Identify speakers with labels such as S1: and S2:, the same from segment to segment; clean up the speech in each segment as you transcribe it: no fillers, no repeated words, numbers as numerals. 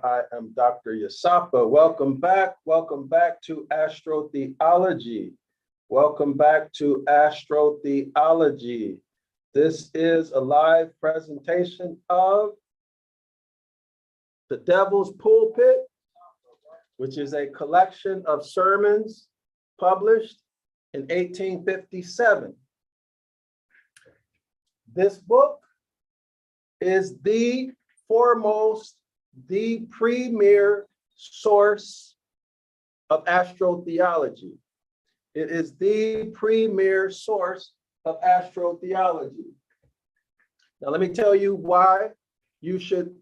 S1: I am Dr. Yasapa. Welcome back. Welcome back to Astrotheology. Welcome back to Astrotheology. This is a live presentation of The Devil's Pulpit, which is a collection of sermons published in 1857. This book is the foremost, the premier source of astrotheology. It is the premier source of astrotheology. Now, let me tell you why you should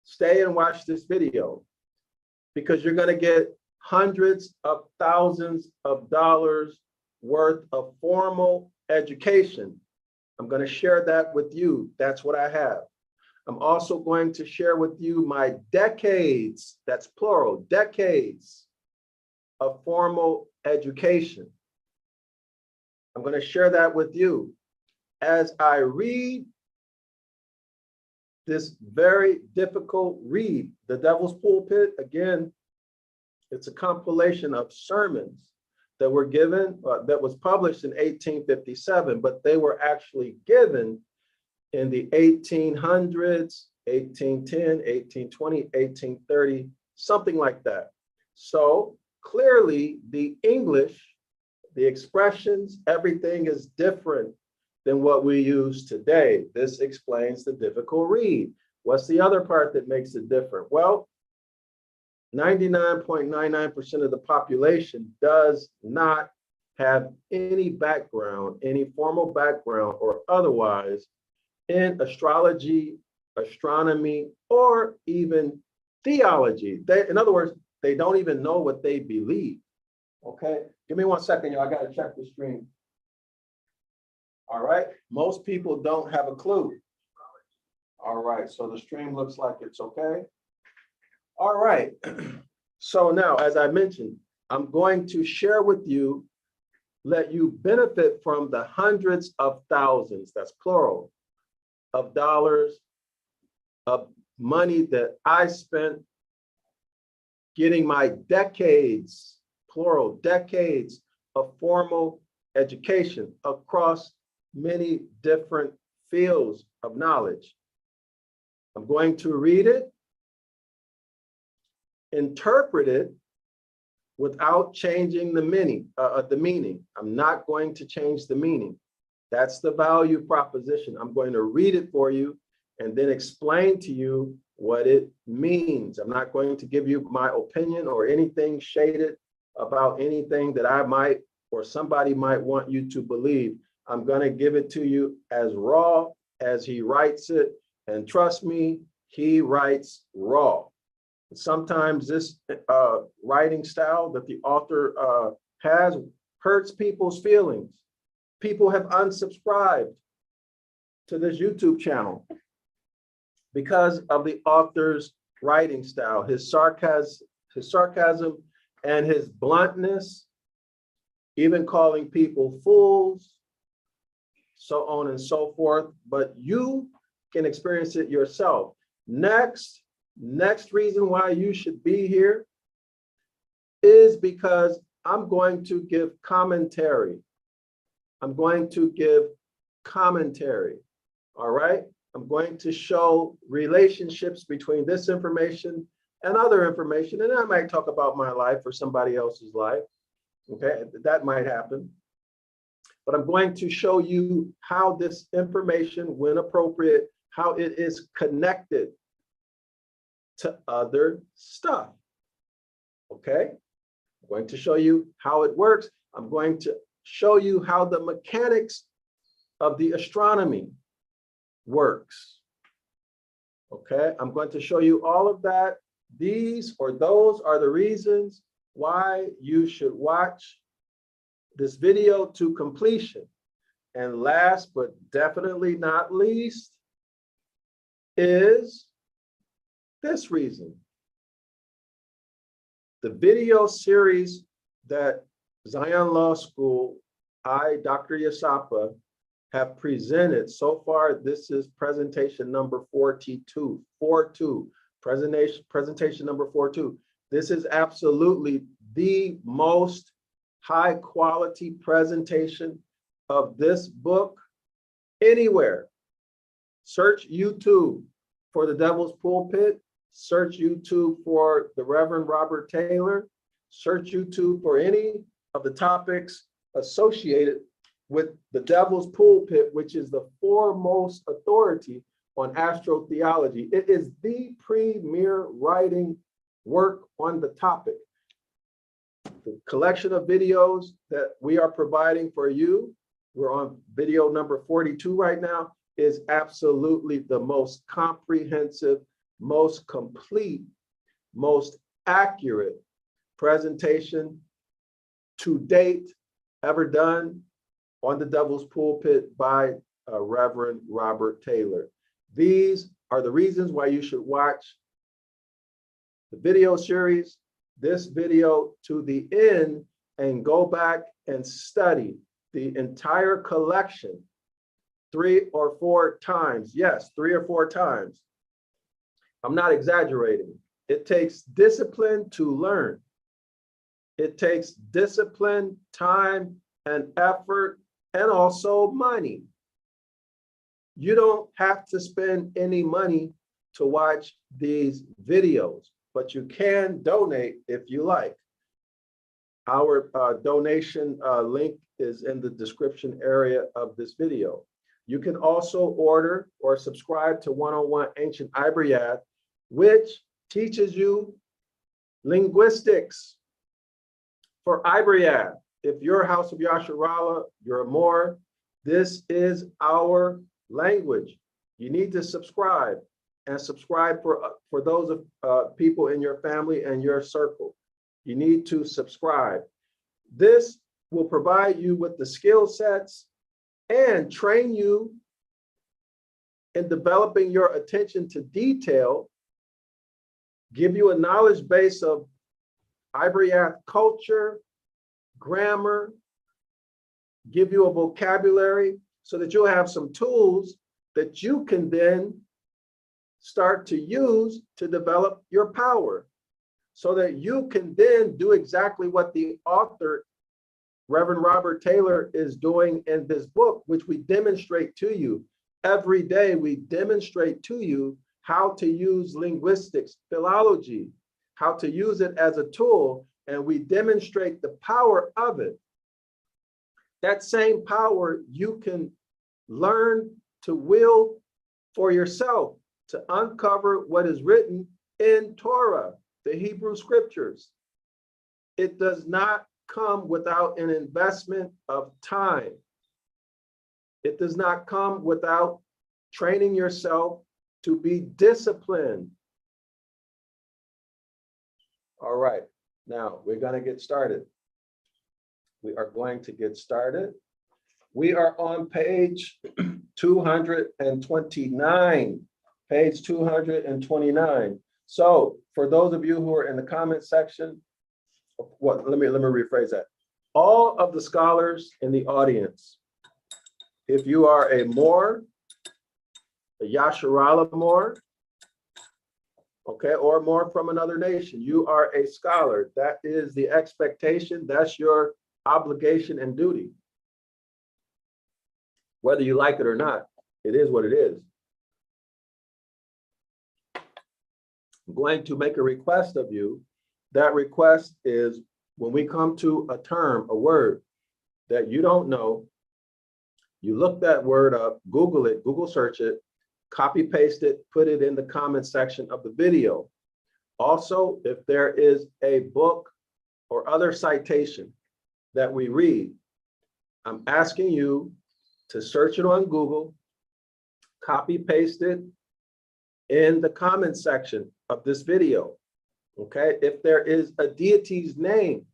S1: stay and watch this video, because you're going to get hundreds of thousands of dollars worth of formal education. I'm going to share that with you. That's what I have. I'm also going to share with you my decades, that's plural, decades of formal education. I'm going to share that with you. As I read this very difficult read, The Devil's Pulpit, again, it's a compilation of sermons that were given, that was published in 1857, but they were actually given in the 1800s, 1810, 1820, 1830, something like that. So clearly the English, the expressions, everything is different than what we use today. This explains the difficult read. What's the other part that makes it different? Well, 99.99% of the population does not have any background, any formal background or otherwise in astrology, astronomy, or even theology. In other words, they don't even know what they believe. Okay, give me 1 second, y'all. I got to check the stream. All right, most people don't have a clue. All right, so the stream looks like it's okay. All right, so now, as I mentioned, I'm going to share with you, let you benefit from the hundreds of thousands, that's plural, of dollars, of money that I spent getting my decades, plural, decades of formal education across many different fields of knowledge. I'm going to read it, interpret it without changing the meaning. I'm not going to change the meaning. That's the value proposition. I'm going to read it for you and then explain to you what it means. I'm not going to give you my opinion or anything shaded about anything that I might or somebody might want you to believe. I'm going to give it to you as raw as he writes it. And trust me, he writes raw. Sometimes this writing style that the author has hurts people's feelings. People have unsubscribed to this YouTube channel because of the author's writing style, his sarcasm and his bluntness, even calling people fools, so on and so forth. But you can experience it yourself. Next reason why you should be here is because I'm going to give commentary. I'm going to give commentary, all right? I'm going to show relationships between this information and other information, and I might talk about my life or somebody else's life, okay? That might happen. But I'm going to show you how this information, when appropriate, how it is connected to other stuff, okay? I'm going to show you how it works. I'm going to show you how the mechanics of the astronomy works, okay? I'm going to show you all of that. These or those are the reasons why you should watch this video to completion. And last but definitely not least is this reason. The video series that Zion Law School, I, Dr. Yasapa, have presented so far, this is presentation number 42, Presentation number 4.2. This is absolutely the most high quality presentation of this book anywhere. Search YouTube for the Devil's Pulpit. Search YouTube for the Reverend Robert Taylor. Search YouTube for any of the topics associated with the Devil's Pulpit, which is the foremost authority on astrotheology. It is the premier writing work on the topic. The collection of videos that we are providing for you, we're on video number 42 right now, is absolutely the most comprehensive, most complete, most accurate presentation to date ever done on the Devil's Pulpit by Reverend Robert Taylor. These are the reasons why you should watch the video series, this video to the end, and go back and study the entire collection 3 or 4 times. Yes, 3 or 4 times. I'm not exaggerating. It takes discipline to learn. It takes discipline, time, and effort, and also money. You don't have to spend any money to watch these videos, but you can donate if you like. Our donation link is in the description area of this video. You can also order or subscribe to 101 Ancient Ibaryath, which teaches you linguistics for Ibaryath. If you're House of Yasharallah, you're a Moor, this is our language. You need to subscribe, and subscribe for those of people in your family and your circle. You need to subscribe. This will provide you with the skill sets and train you in developing your attention to detail, give you a knowledge base of Ibaryath culture, grammar, give you a vocabulary so that you'll have some tools that you can then start to use to develop your power, so that you can then do exactly what the author, Reverend Robert Taylor, is doing in this book, which we demonstrate to you. Every day we demonstrate to you how to use linguistics, philology, how to use it as a tool, and we demonstrate the power of it. That same power you can learn to will for yourself, to uncover what is written in Torah, the Hebrew scriptures. It does not come without an investment of time. It does not come without training yourself to be disciplined. All right, now we're going to get started. We are going to get started. We are on page 229, page 229. So for those of you who are in the comment section, let me rephrase that. All of the scholars in the audience, if you are a Moor, a Yasharallah Moor, okay, or Moor from another nation, you are a scholar. That is the expectation. That's your obligation and duty. Whether you like it or not, it is what it is. I'm going to make a request of you. That request is, when we come to a term, a word that you don't know, you look that word up, Google it, Google search it, copy paste it, put it in the comment section of the video. Also, if there is a book or other citation that we read, I'm asking you to search it on Google, copy paste it in the comment section of this video. Okay, if there is a deity's name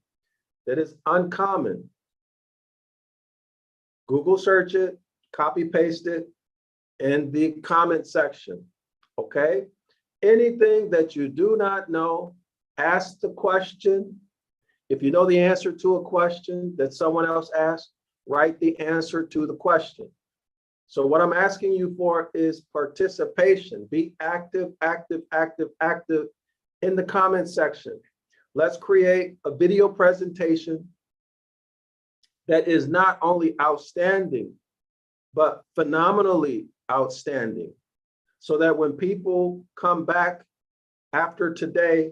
S1: that is uncommon, Google search it, copy paste it in the comment section. Okay, anything that you do not know, ask the question. If you know the answer to a question that someone else asked, write the answer to the question. So what I'm asking you for is participation. Be active, active, active, active in the comment section. Let's create a video presentation that is not only outstanding, but phenomenally outstanding, so that when people come back after today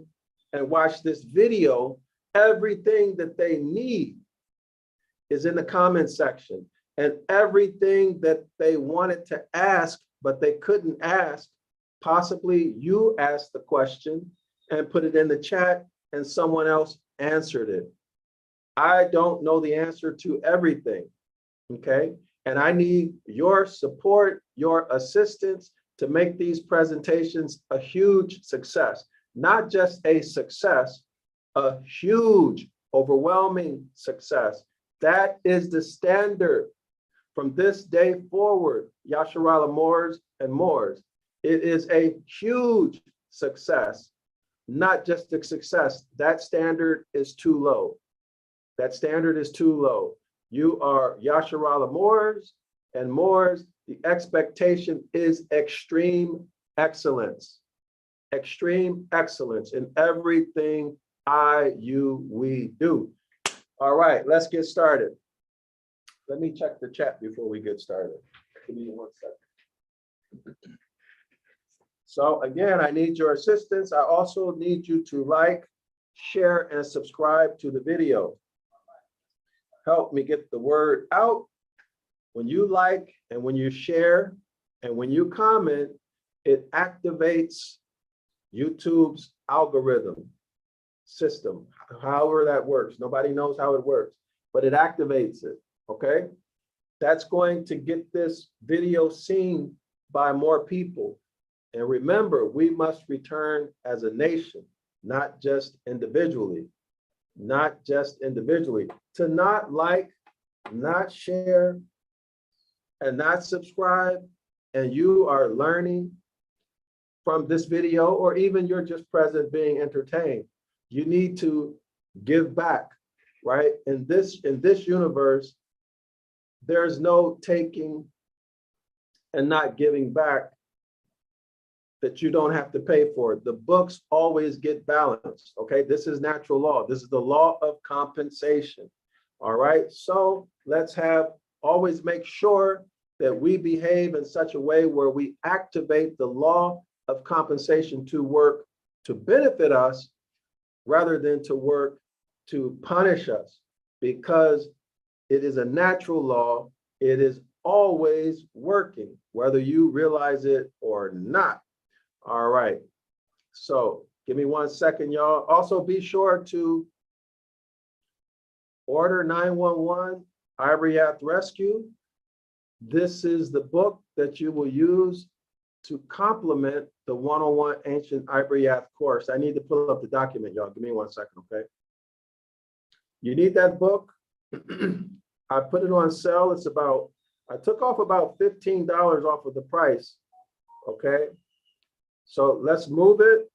S1: and watch this video, everything that they need is in the comment section. And everything that they wanted to ask, but they couldn't ask, possibly you asked the question and put it in the chat and someone else answered it. I don't know the answer to everything, okay? And I need your support, your assistance to make these presentations a huge success. Not just a success, a huge, overwhelming success. That is the standard from this day forward, Yasharala Moors and Moors. It is a huge success, not just a success. That standard is too low. That standard is too low. You are Yasharala Moors and Moors. The expectation is extreme excellence. Extreme excellence in everything we do. All right, let's get started. Let me check the chat before we get started. Give me 1 second. So again, I need your assistance. I also need you to like, share, and subscribe to the video. Help me get the word out. When you like and when you share and when you comment, it activates YouTube's algorithm system, however that works. Nobody knows how it works, but it activates it, okay? That's going to get this video seen by more people. And remember, we must return as a nation, not just individually, not just individually. To not like, not share, and not subscribe, and you are learning from this video, or even you're just present being entertained, you need to give back, right? In this universe, there's no taking and not giving back that you don't have to pay for. The books always get balanced, okay? This is natural law. This is the law of compensation, all right? So let's always make sure that we behave in such a way where we activate the law of compensation to work to benefit us rather than to work to punish us, because it is a natural law. It is always working, whether you realize it or not. All right, so give me 1 second, y'all. Also be sure to order 911 Ibaryath Rescue. This is the book that you will use to complement the 101 Ancient Ibaryath course. I need to pull up the document, y'all. Give me 1 second, okay? You need that book. I put it on sale. It's I took off about $15 off of the price, okay? So let's move it.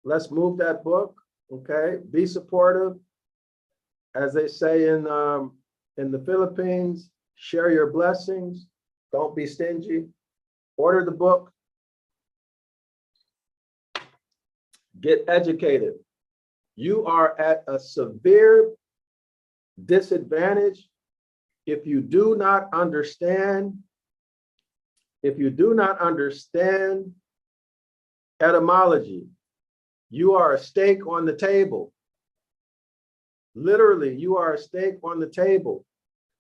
S1: Let's move that book, okay? Be supportive. As they say in the Philippines, share your blessings. Don't be stingy. Order the book. Get educated. You are at a severe disadvantage if you do not understand etymology. You are a stake on the table. Literally, you are a stake on the table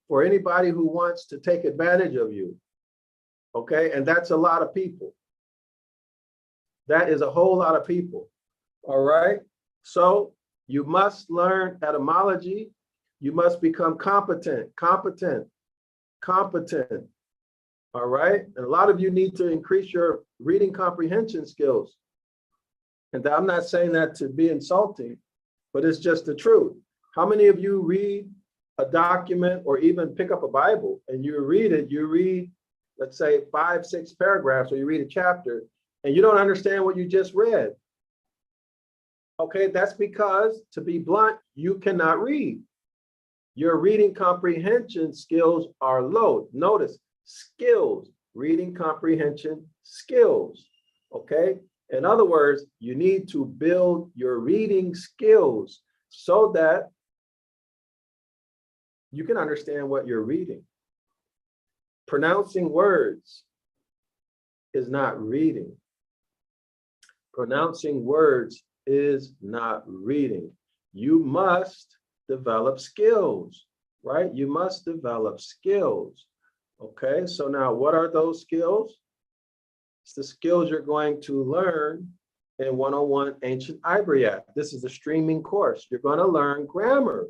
S1: for anybody who wants to take advantage of you. Okay, and that's a lot of people. That is a whole lot of people. All right, so you must learn etymology. You must become competent. All right, and a lot of you need to increase your reading comprehension skills. And I'm not saying that to be insulting, but it's just the truth. How many of you read a document or even pick up a Bible and you read, let's say 5, 6 paragraphs, or you read a chapter and you don't understand what you just read? Okay, that's because, to be blunt, you cannot read. Your reading comprehension skills are low. Notice, skills, reading comprehension skills, okay? In other words, you need to build your reading skills so that you can understand what you're reading. Pronouncing words is not reading. Pronouncing words is not reading. You must develop skills, right? You must develop skills. Okay, so now what are those skills? It's the skills you're going to learn in 101 Ancient Ibaryath. This is a streaming course. You're going to learn grammar,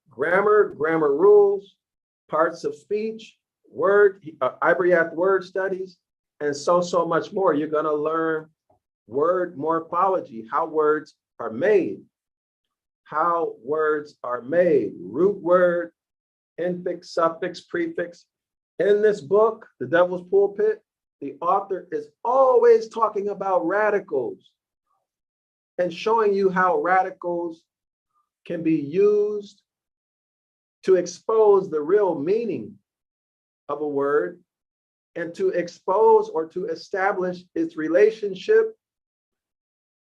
S1: grammar rules, parts of speech, Ibaryath word studies, and so much more. You're going to learn word morphology, how words are made, root word, infix, suffix, prefix. In this book, The Devil's Pulpit, the author is always talking about radicals and showing you how radicals can be used to expose the real meaning of a word and to expose or to establish its relationship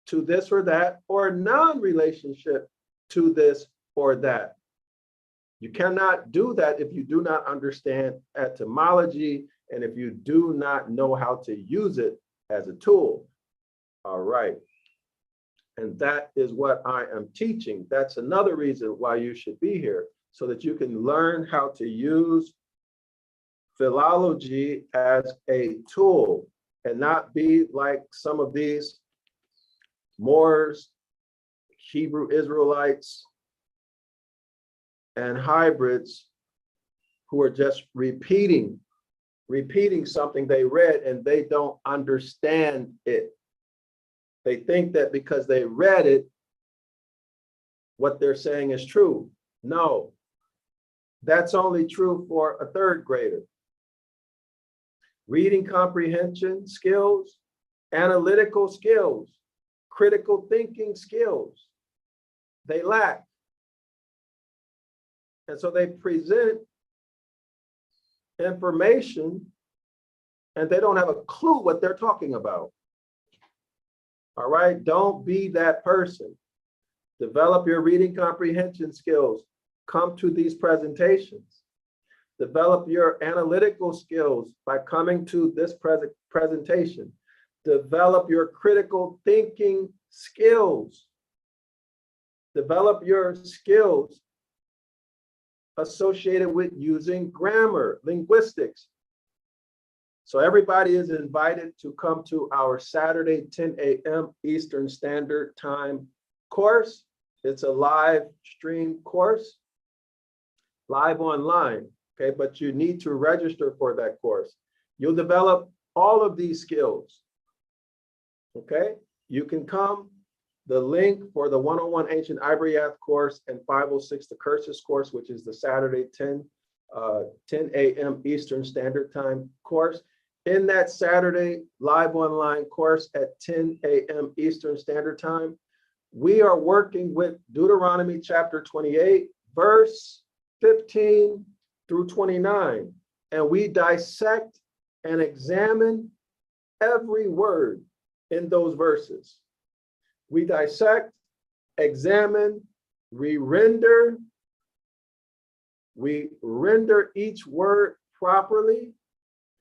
S1: to this or that, or non-relationship to this or that. You cannot do that if you do not understand etymology and if you do not know how to use it as a tool. All right. And that is what I am teaching. That's another reason why you should be here, so that you can learn how to use philology as a tool and not be like some of these Moors, Hebrew Israelites, and hybrids who are just repeating something they read and they don't understand it. They think that because they read it, what they're saying is true. No, that's only true for a third grader. Reading comprehension skills, analytical skills, critical thinking skills, they lack. And so they present information and they don't have a clue what they're talking about. All right, don't be that person. Develop your reading comprehension skills. Come to these presentations. Develop your analytical skills by coming to this presentation. Develop your critical thinking skills. Develop your skills associated with using grammar, linguistics. So everybody is invited to come to our Saturday 10 a.m. Eastern Standard Time course. It's a live stream course, live online, okay? But you need to register for that course. You'll develop all of these skills, okay? You can come. The link for the 101 Ancient Ibaryath course and 506 The Curses course, which is the Saturday 10 a.m. Eastern Standard Time course. In that Saturday live online course at 10 a.m. Eastern Standard Time, we are working with Deuteronomy chapter 28, verse 15 through 29. And we dissect and examine every word in those verses. We dissect, examine, we render each word properly.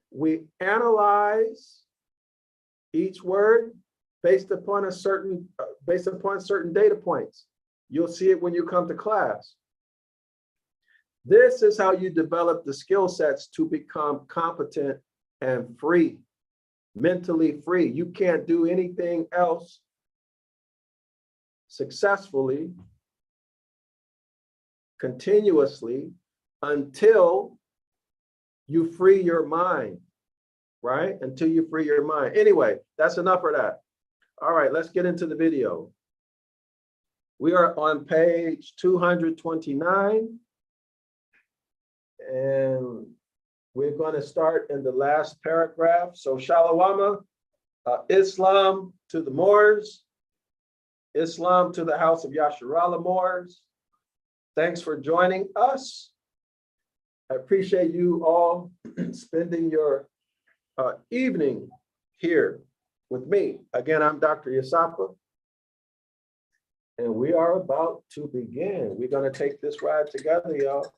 S1: We analyze each word based upon certain data points. You'll see it when you come to class. This is how you develop the skill sets to become competent and free, mentally free. You can't do anything else successfully, continuously, until you free your mind, right? Until you free your mind. Anyway, that's enough for that. All right, let's get into the video. We are on page 229, and we're going to start in the last paragraph. So Shalawama, Islam to the Moors, Islam to the House of Yasharallah Moors. Thanks for joining us. I appreciate you all spending your evening here with me. Again, I'm Dr. Yasapa, and we are about to begin. We're going to take this ride together, y'all.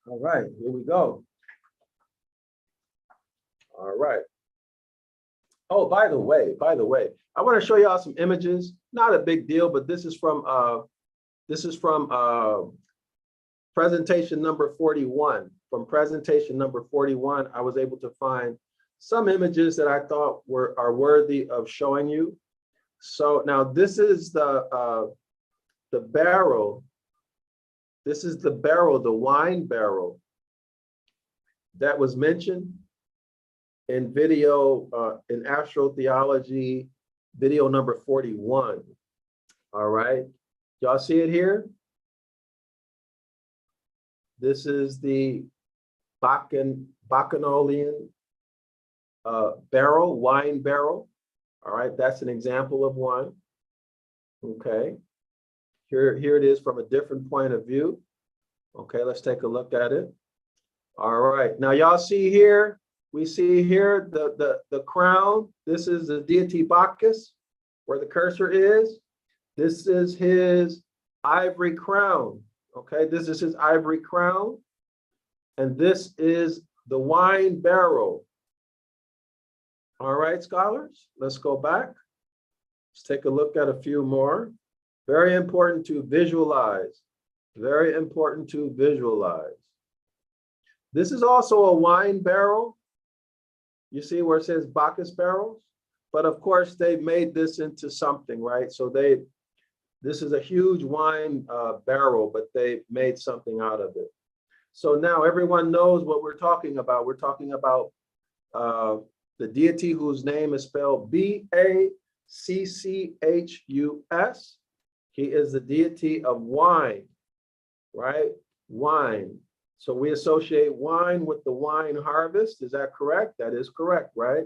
S1: All right, here we go. All right. Oh, by the way, I want to show y'all some images. Not a big deal, but this is from presentation number 41. From presentation number 41, I was able to find some images that I thought are worthy of showing you. So now this is the barrel. This is the barrel, the wine barrel that was mentioned in video, in Astrotheology, video number 41. All right, y'all see it here? This is the Bacchanalian barrel, wine barrel. All right, that's an example of one. Okay, here it is from a different point of view. Okay, let's take a look at it. All right, now y'all see here, we see here the crown. This is the deity Bacchus, where the cursor is. This is his ivory crown. Okay, this is his ivory crown. And this is the wine barrel. All right, scholars, let's go back. Let's take a look at a few more. Very important to visualize. Very important to visualize. This is also a wine barrel. You see where it says Bacchus barrels? But of course, they've made this into something, right? So this is a huge wine barrel, but they made something out of it. So now everyone knows what we're talking about. We're talking about the deity whose name is spelled Bacchus. He is the deity of wine, right? Wine. So we associate wine with the wine harvest. Is that correct? That is correct, right?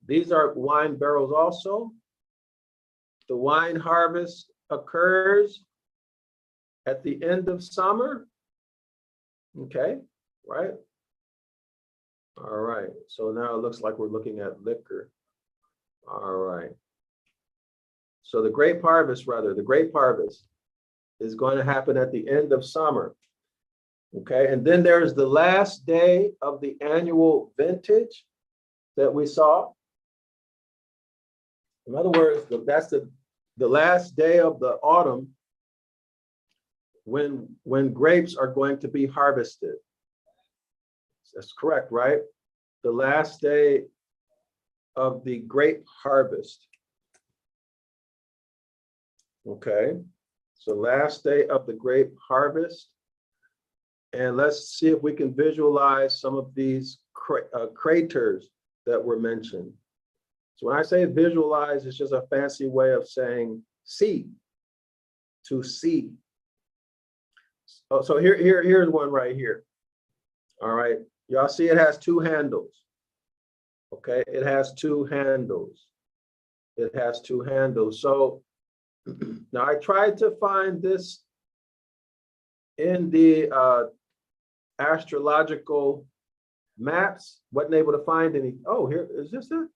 S1: These are wine barrels also. The wine harvest occurs at the end of summer. Okay, right? All right, so now it looks like we're looking at liquor. All right. So the grape harvest is going to happen at the end of summer. Okay, and then there's the last day of the annual vintage that we saw. In other words, that's the last day of the autumn when grapes are going to be harvested. That's correct, right? The last day of the grape harvest. Okay, so last day of the grape harvest. And let's see if we can visualize some of these craters that were mentioned. So when I say visualize, it's just a fancy way of saying see, to see. Oh, so here's one right here. All right, y'all see it has two handles. Okay, it has two handles. It has two handles. So now I tried to find this in the astrological maps. Wasn't able to find any. Oh, here is this it?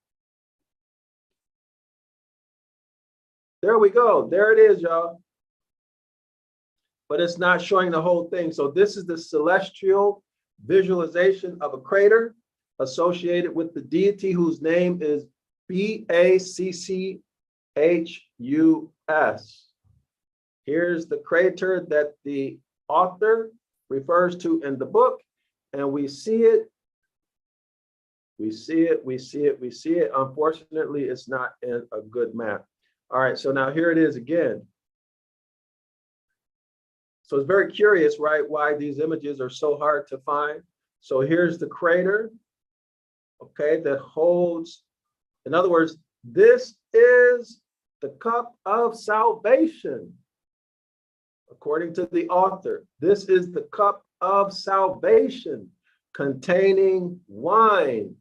S1: There we go. There it is, y'all. But it's not showing the whole thing. So this is the celestial visualization of a crater associated with the deity whose name is Bacchus. Here's the crater that the author refers to in the book, and we see it. We see it. Unfortunately, it's not in a good map. All right, so now here it is again. So it's very curious, right, why these images are so hard to find. So here's the crater, okay, that holds, in other words, this is the cup of salvation. According to the author, this is the cup of salvation containing wine,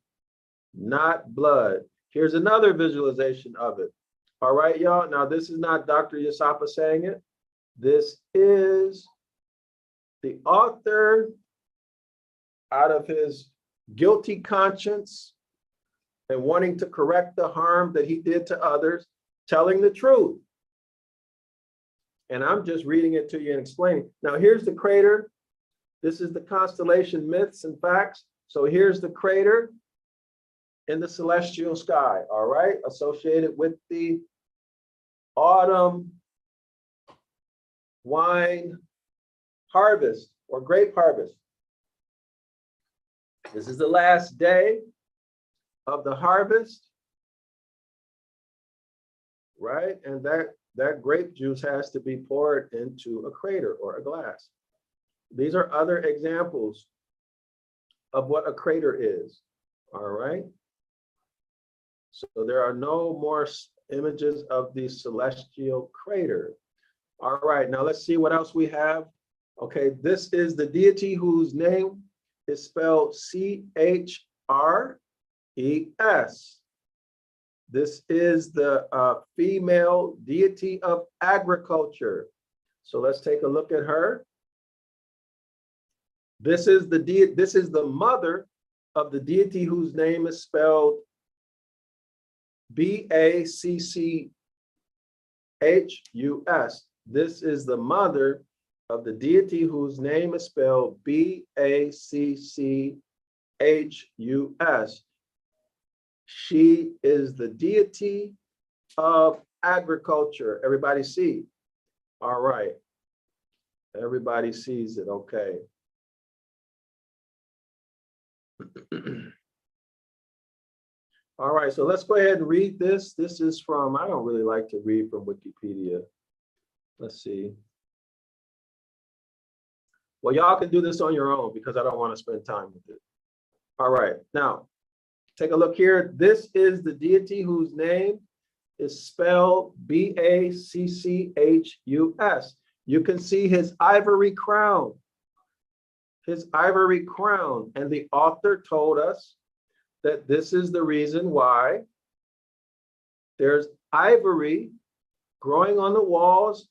S1: not blood. Here's another visualization of it. All right, y'all. Now, this is not Dr. Yasapa saying it. This is the author, out of his guilty conscience and wanting to correct the harm that he did to others, telling the truth. And I'm just reading it to you and explaining. Now, here's the crater. This is the constellation myths and facts. So here's the crater in the celestial sky, all right, associated with the autumn wine harvest or grape harvest. This is the last day of the harvest, right? And that grape juice has to be poured into a crater or a glass. These are other examples of what a crater is, all right? So there are no more images of the celestial crater. All right, now let's see what else we have. Okay, this is the deity whose name is spelled Chres. This is the female deity of agriculture. So let's take a look at her. This is the mother of the deity whose name is spelled Bacchus. This is the mother of the deity whose name is spelled Bacchus. She is the deity of agriculture. Everybody see? All right. Everybody sees it. Okay. All right, so let's go ahead and read this. This is from, I don't really like to read from Wikipedia. Let's see. Well, y'all can do this on your own because I don't want to spend time with it. All right, now take a look here. This is the deity whose name is spelled Bacchus. You can see his ivory crown. His ivory crown. And the author told us that this is the reason why there's ivory growing on the walls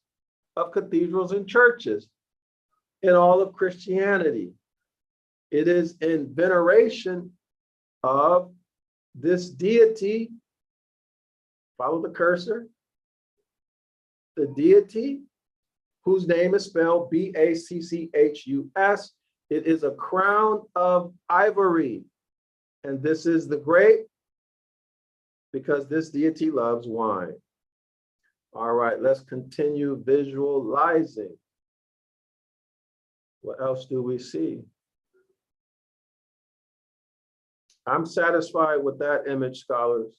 S1: of cathedrals and churches in all of Christianity. It is in veneration of this deity. Follow the cursor. The deity whose name is spelled Bacchus. It is a crown of ivory. And this is the grape because this deity loves wine. All right, let's continue visualizing. What else do we see? I'm satisfied with that image, scholars.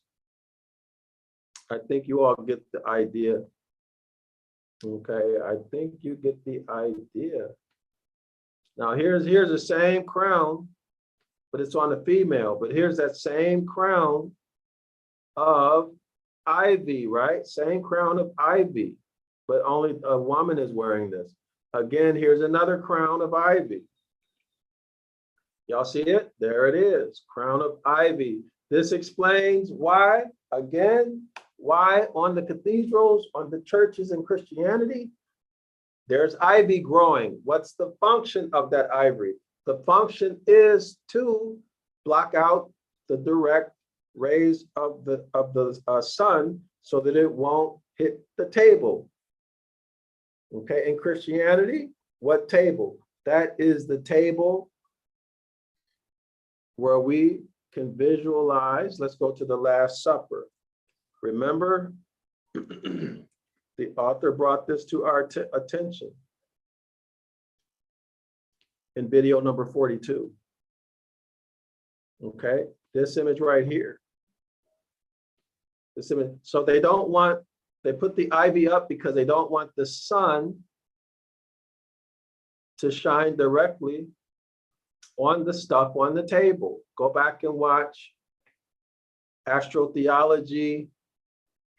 S1: I think you all get the idea. Okay, I think you get the idea. Now here's the same crown, but it's on a female. But here's that same crown of ivy, right? Same crown of ivy, but only a woman is wearing this. Again, here's another crown of ivy. Y'all see it? There it is, crown of ivy. This explains why, again, why on the cathedrals, on the churches in Christianity, there's ivy growing. What's the function of that ivory? The function is to block out the direct rays of the sun so that it won't hit the table. Okay, in Christianity, what table? That is the table where we can visualize. Let's go to the Last Supper. Remember, the author brought this to our attention in video number 42. Okay, this image right here. This image. So they put the ivy up because they don't want the sun to shine directly on the stuff on the table. Go back and watch Astrotheology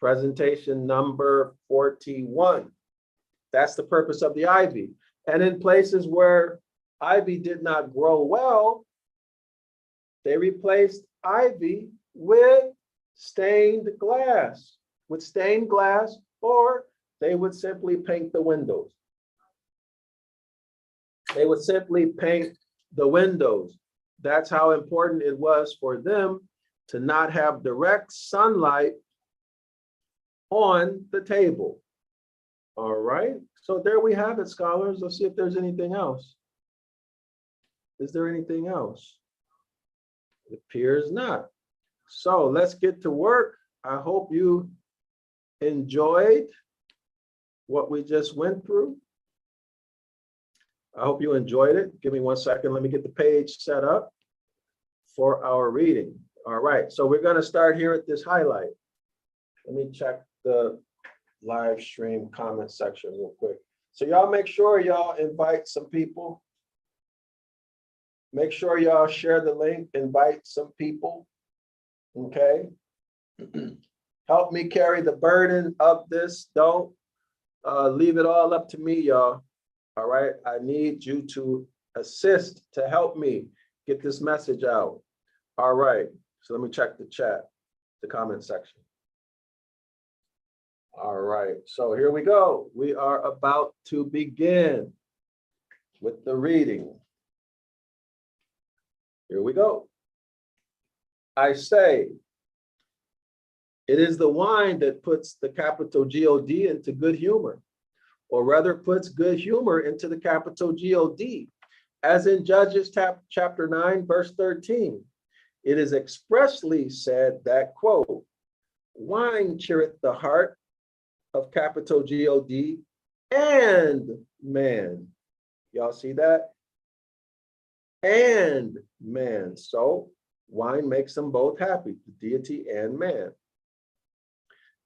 S1: presentation number 41. That's the purpose of the ivy. And in places where ivy did not grow well, they replaced ivy with stained glass, or they would simply paint the windows. They would simply paint the windows. That's how important it was for them to not have direct sunlight on the table. All right, so there we have it, scholars. Let's see if there's anything else. Is there anything else? It appears not. So let's get to work. I hope you enjoyed what we just went through. I hope you enjoyed it. Give me 1 second. Let me get the page set up for our reading. All right, so we're going to start here at this highlight. Let me check the live stream comment section real quick. So y'all make sure y'all invite some people. Make sure y'all share the link, invite some people. Okay. Help me carry the burden of this. Don't leave it all up to me, y'all. All right. I need you to assist, to help me get this message out. All right. So let me check the chat, the comment section. All right. So here we go. We are about to begin with the reading. Here we go. I say, it is the wine that puts the capital G-O-D into good humor, or rather puts good humor into the capital G-O-D, as in Judges chapter 9, verse 13. It is expressly said that, quote, wine cheereth the heart of capital G-O-D and man. Y'all see that? And man. So wine makes them both happy, the deity and man.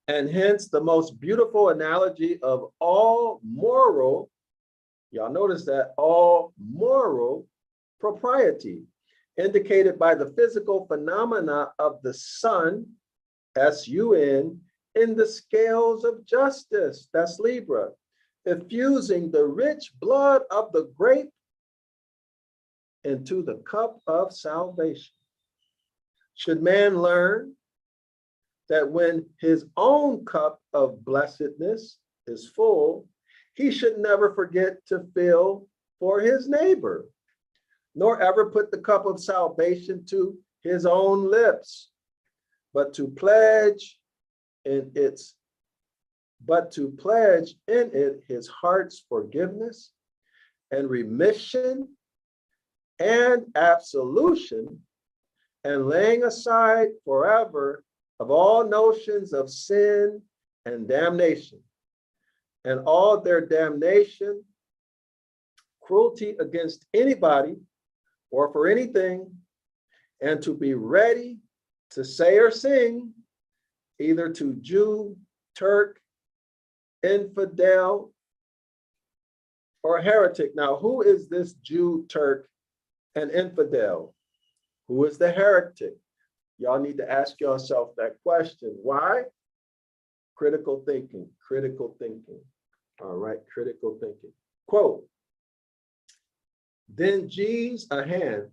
S1: And hence the most beautiful analogy of all moral, y'all notice that, all moral propriety, indicated by the physical phenomena of the sun, S-U-N, in the scales of justice, that's Libra, effusing the rich blood of the grape into the cup of salvation. Should man learn that when his own cup of blessedness is full, he should never forget to fill for his neighbor, nor ever put the cup of salvation to his own lips, but to pledge in it his heart's forgiveness and remission and absolution, and laying aside forever of all notions of sin and damnation, and all their damnation, cruelty against anybody or for anything, and to be ready to say or sing, either to Jew, Turk, infidel, or heretic. Now, who is this Jew, Turk, and infidel? Who is the heretic? Y'all need to ask yourself that question. Why? Critical thinking, critical thinking. All right, critical thinking. Quote, then G's a hand,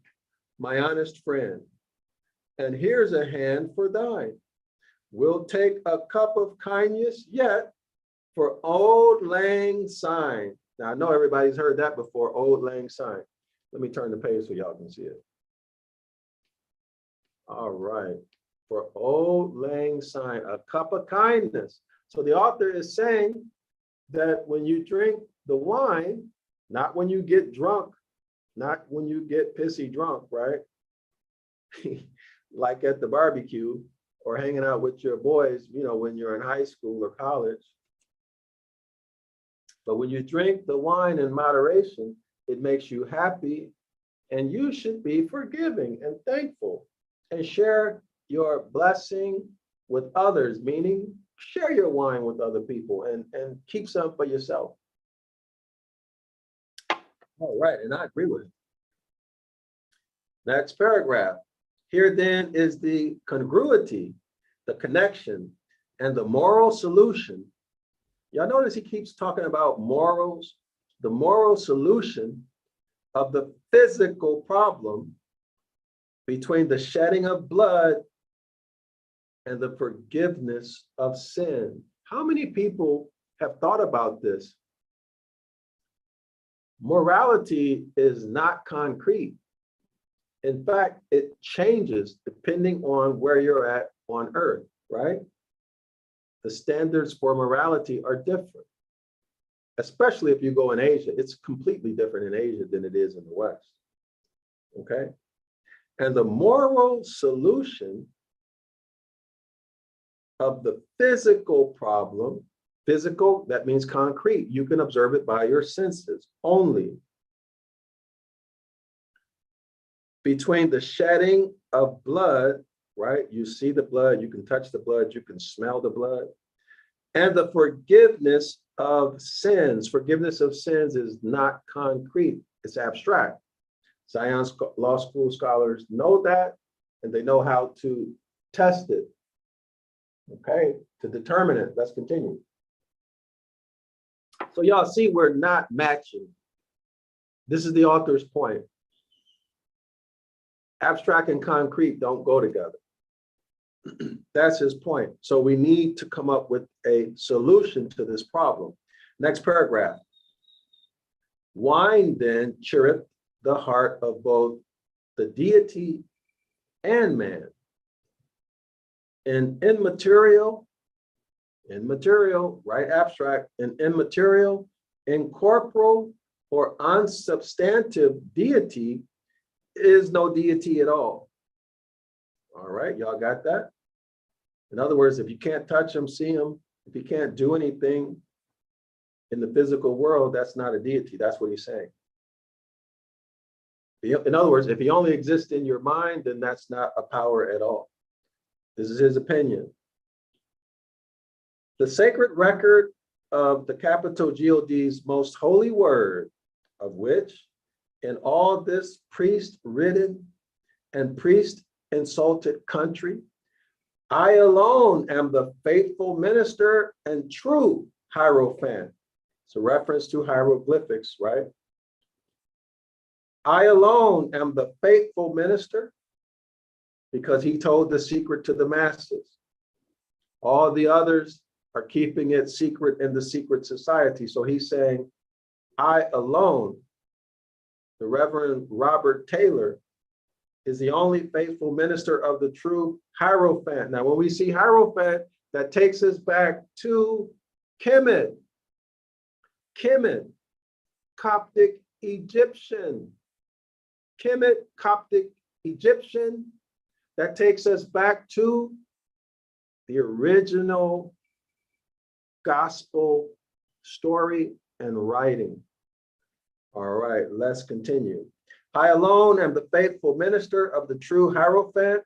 S1: my honest friend, and here's a hand for thine. We'll take a cup of kindness yet for Old Lang Syne. Now, I know everybody's heard that before, Old Lang Syne. Let me turn the page so y'all can see it. All right, for Old Lang Syne, a cup of kindness. So the author is saying that when you drink the wine, not when you get drunk, not when you get pissy drunk, right? Like at the barbecue or hanging out with your boys, you know, when you're in high school or college. But when you drink the wine in moderation, it makes you happy, and you should be forgiving and thankful and share your blessing with others, meaning share your wine with other people and keep some for yourself. All right, and I agree with it. Next paragraph. Here then is the congruity, the connection, and the moral solution. Y'all notice he keeps talking about morals, the moral solution of the physical problem between the shedding of blood and the forgiveness of sin. How many people have thought about this, morality is not concrete. In fact, it changes depending on where you're at on earth, right? The standards for morality are different, especially if you go in Asia. It's completely different in Asia than it is in the West, okay? And the moral solution of the physical problem, physical, that means concrete. You can observe it by your senses only. Between the shedding of blood, right? You see the blood, you can touch the blood, you can smell the blood, and the forgiveness of sins. Forgiveness of sins is not concrete, it's abstract. Zion Law School scholars know that, and they know how to test it, okay, to determine it. Let's continue. So y'all see, we're not matching. This is the author's point. Abstract and concrete don't go together. That's his point. So we need to come up with a solution to this problem. Next paragraph. Wine then cheereth the heart of both the deity and man. In immaterial, right, abstract, in immaterial, incorporeal, or unsubstantive deity is no deity at all. All right, y'all got that? In other words, if you can't touch him, see him, if you can't do anything in the physical world, that's not a deity. That's what he's saying. In other words, if he only exists in your mind, then that's not a power at all. This is his opinion. The sacred record of the capital God's most holy word, of which in all this priest-ridden and priest-insulted country, I alone am the faithful minister and true hierophant. It's a reference to hieroglyphics, right? I alone am the faithful minister because he told the secret to the masses. All the others are keeping it secret in the secret society. So he's saying, I alone, the Reverend Robert Taylor, is the only faithful minister of the true hierophant. Now, when we see hierophant, that takes us back to Kemet, Coptic Egyptian. Kemet, Coptic Egyptian. That takes us back to the original gospel story and writing. All right, let's continue. I alone am the faithful minister of the true hierophant,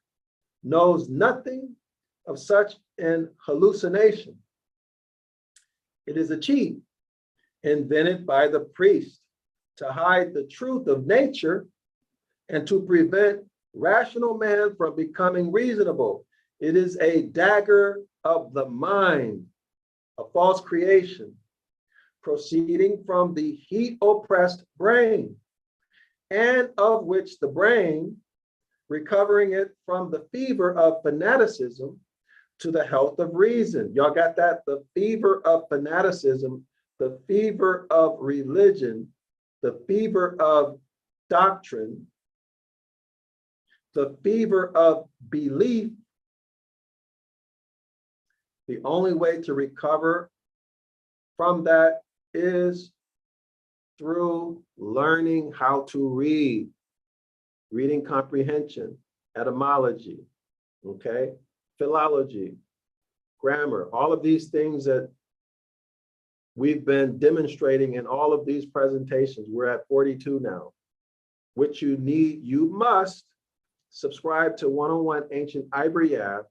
S1: knows nothing of such an hallucination. It is a cheat invented by the priest to hide the truth of nature and to prevent rational man from becoming reasonable. It is a dagger of the mind, a false creation, proceeding from the heat-oppressed brain, and of which the brain, recovering it from the fever of fanaticism to the health of reason. Y'all got that? The fever of fanaticism, the fever of religion, the fever of doctrine, the fever of belief. The only way to recover from that is through learning how to read, reading comprehension, etymology, okay, philology, grammar, all of these things that we've been demonstrating in all of these presentations. We're at 42 now. Which you need, you must subscribe to 101 Ancient Ibaryath,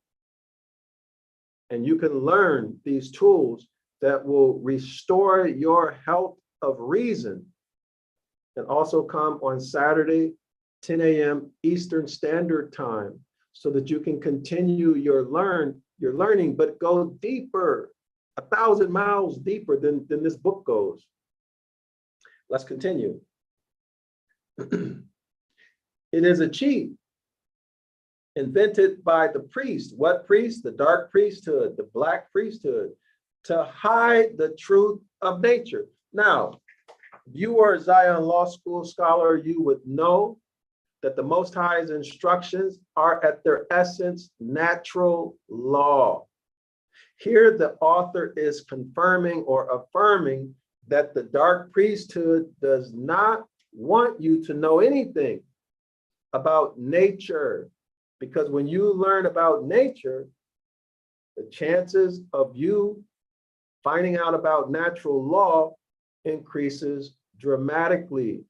S1: and you can learn these tools that will restore your health of reason. And also come on Saturday, 10 a.m. Eastern Standard Time, so that you can continue your learning, but go deeper, 1,000 miles deeper than this book goes. Let's continue. It is a cheat invented by the priest. What priest? The dark priesthood, the black priesthood, to hide the truth of nature. Now, if you were a Zion Law School scholar, you would know that the Most High's instructions are at their essence natural law. Here, the author is confirming or affirming that the dark priesthood does not want you to know anything about nature, because when you learn about nature, the chances of you finding out about natural law increases dramatically.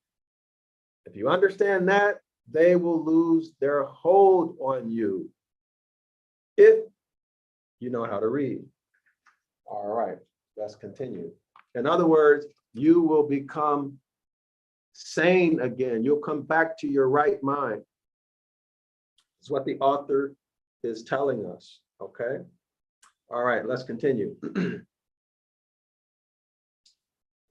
S1: If you understand that, they will lose their hold on you if you know how to read. All right, let's continue. In other words, you will become sane again. You'll come back to your right mind. It's what the author is telling us, okay? All right, let's continue.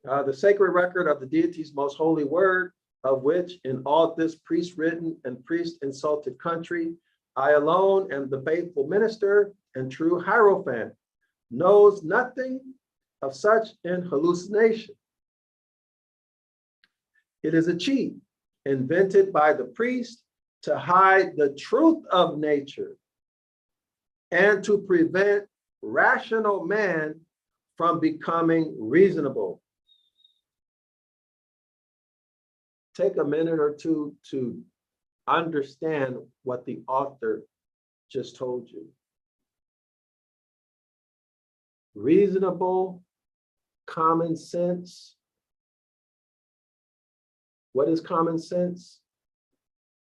S1: The sacred record of the deity's most holy word, of which in all this priest-ridden and priest-insulted country, I alone am the faithful minister and true hierophant, knows nothing of such an hallucination. It is a cheat invented by the priest to hide the truth of nature and to prevent rational man from becoming reasonable. Take a minute or two to understand what the author just told you. Reasonable, common sense. What is common sense?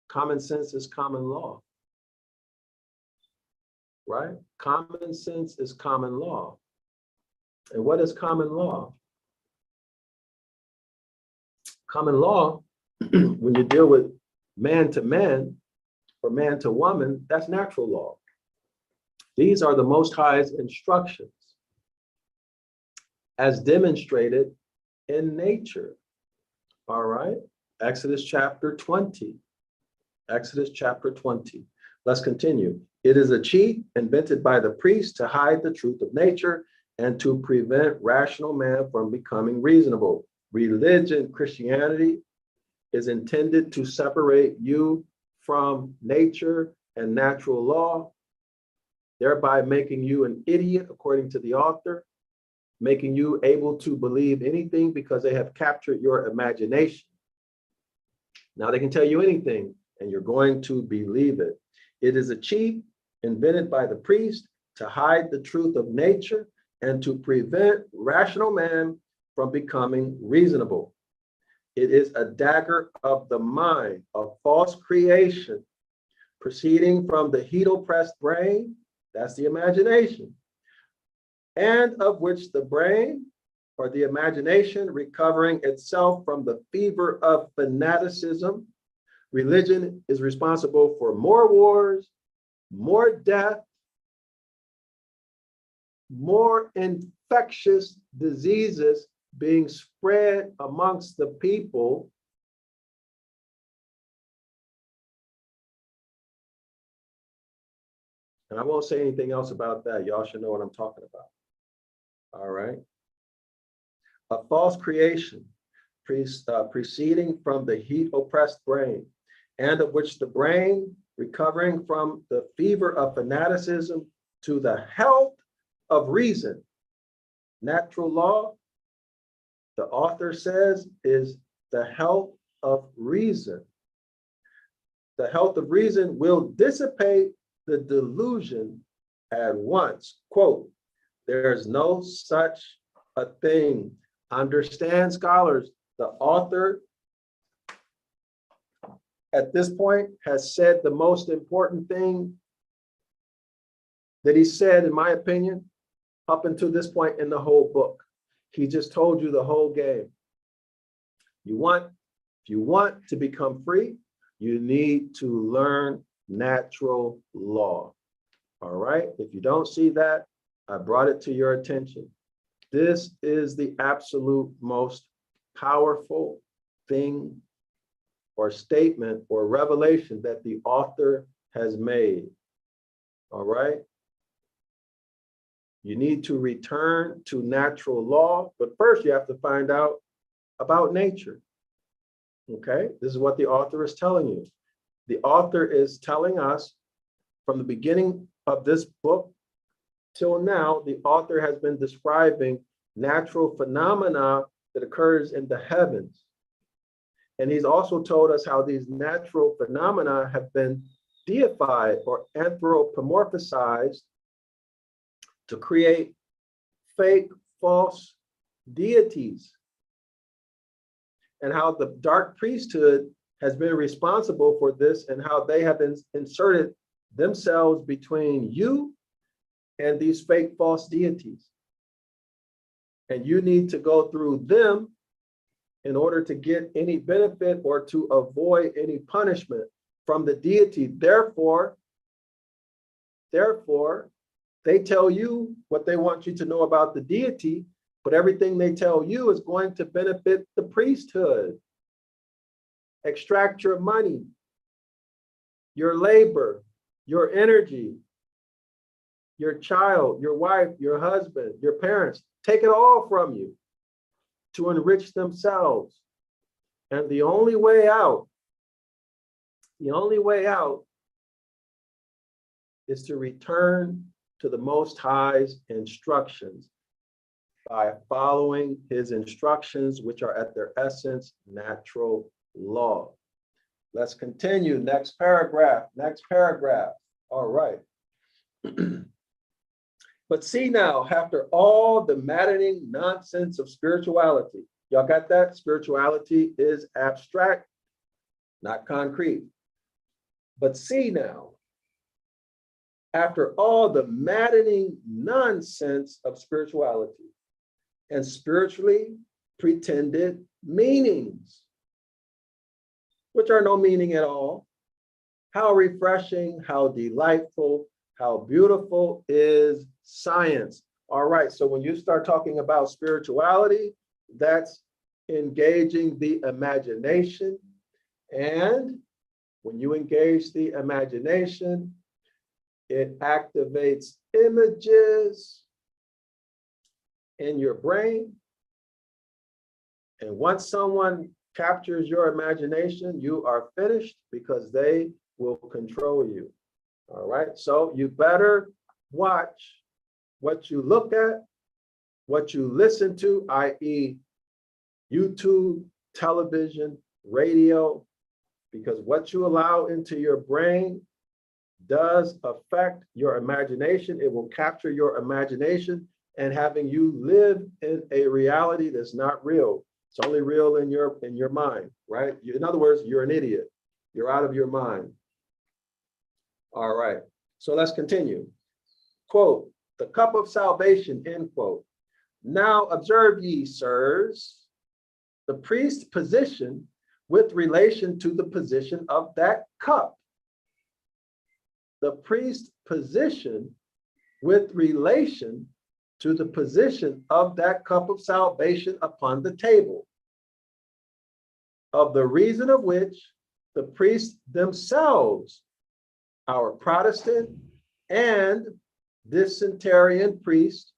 S1: Common sense is common law, right? Common sense is common law. And what is common law? Common law, when you deal with man to man or man to woman, that's natural law. These are the Most High's instructions as demonstrated in nature. All right, Exodus chapter 20. Exodus chapter 20. Let's continue. It is a cheat invented by the priest to hide the truth of nature and to prevent rational man from becoming reasonable. Religion, Christianity, is intended to separate you from nature and natural law, thereby making you an idiot, according to the author, making you able to believe anything because they have captured your imagination. Now they can tell you anything and you're going to believe it. It is a cheat invented by the priest to hide the truth of nature and to prevent rational man from becoming reasonable. It is a dagger of the mind, a false creation, proceeding from the heat-oppressed brain, that's the imagination, and of which the brain or the imagination recovering itself from the fever of fanaticism. Religion is responsible for more wars, more death, more infectious diseases being spread amongst the people. And I won't say anything else about that. Y'all should know what I'm talking about. All right. A false creation proceeding from the heat-oppressed brain, and of which the brain recovering from the fever of fanaticism to the health of reason. Natural law, the author says, is the health of reason. The health of reason will dissipate the delusion at once. Quote, there is no such a thing. Understand, scholars, the author at this point has said the most important thing that he said, in my opinion, up until this point in the whole book. He just told you the whole game. If you want to become free, you need to learn natural law. All right, if you don't see that, I brought it to your attention. This is the absolute most powerful thing or statement or revelation that the author has made. All right. You need to return to natural law, but first you have to find out about nature. Okay, this is what the author is telling you. The author is telling us from the beginning of this book till now, the author has been describing natural phenomena that occurs in the heavens. And he's also told us how these natural phenomena have been deified or anthropomorphized to create fake, false deities. And how the dark priesthood has been responsible for this, and how they have inserted themselves between you and these fake, false deities. And you need to go through them in order to get any benefit or to avoid any punishment from the deity. Therefore, they tell you what they want you to know about the deity, but everything they tell you is going to benefit the priesthood. Extract your money, your labor, your energy, your child, your wife, your husband, your parents. Take it all from you to enrich themselves. And the only way out is to return to the Most High's instructions by following his instructions, which are at their essence, natural law. Let's continue. Next paragraph. All right. But see now, after all the maddening nonsense of spirituality, y'all got that? Spirituality is abstract, not concrete. But see now, after all the maddening nonsense of spirituality and spiritually pretended meanings, which are no meaning at all, how refreshing, how delightful, how beautiful is science. All right, so when you start talking about spirituality, that's engaging the imagination. And when you engage the imagination, it activates images in your brain. And once someone captures your imagination, you are finished, because they will control you. All right, so you better watch what you look at, what you listen to, i.e. YouTube, television, radio, because what you allow into your brain does affect your imagination. It will capture your imagination and having you live in a reality that's not real. It's only real in your mind, right? In other words, you're an idiot. You're out of your mind. All right, so let's continue. Quote, the cup of salvation, end quote. Now observe ye, sirs, the priest's position with relation to the position of that cup. The priest's position with relation to the position of that cup of salvation upon the table, of the reason of which the priests themselves, our Protestant and Dissentarian priests,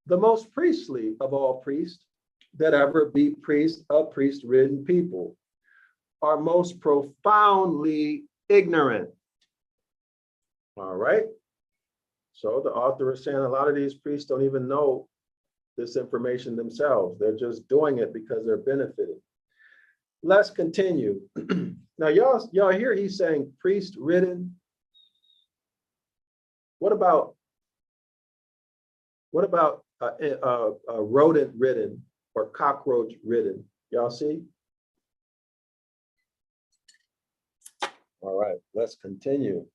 S1: the most priestly of all priests that ever be priests of priest-ridden people, are most profoundly ignorant. All right. So the author is saying a lot of these priests don't even know this information themselves. They're just doing it because they're benefiting. Let's continue. Now, y'all hear he's saying priest-ridden. What about rodent-ridden or cockroach-ridden? Y'all see? All right, let's continue.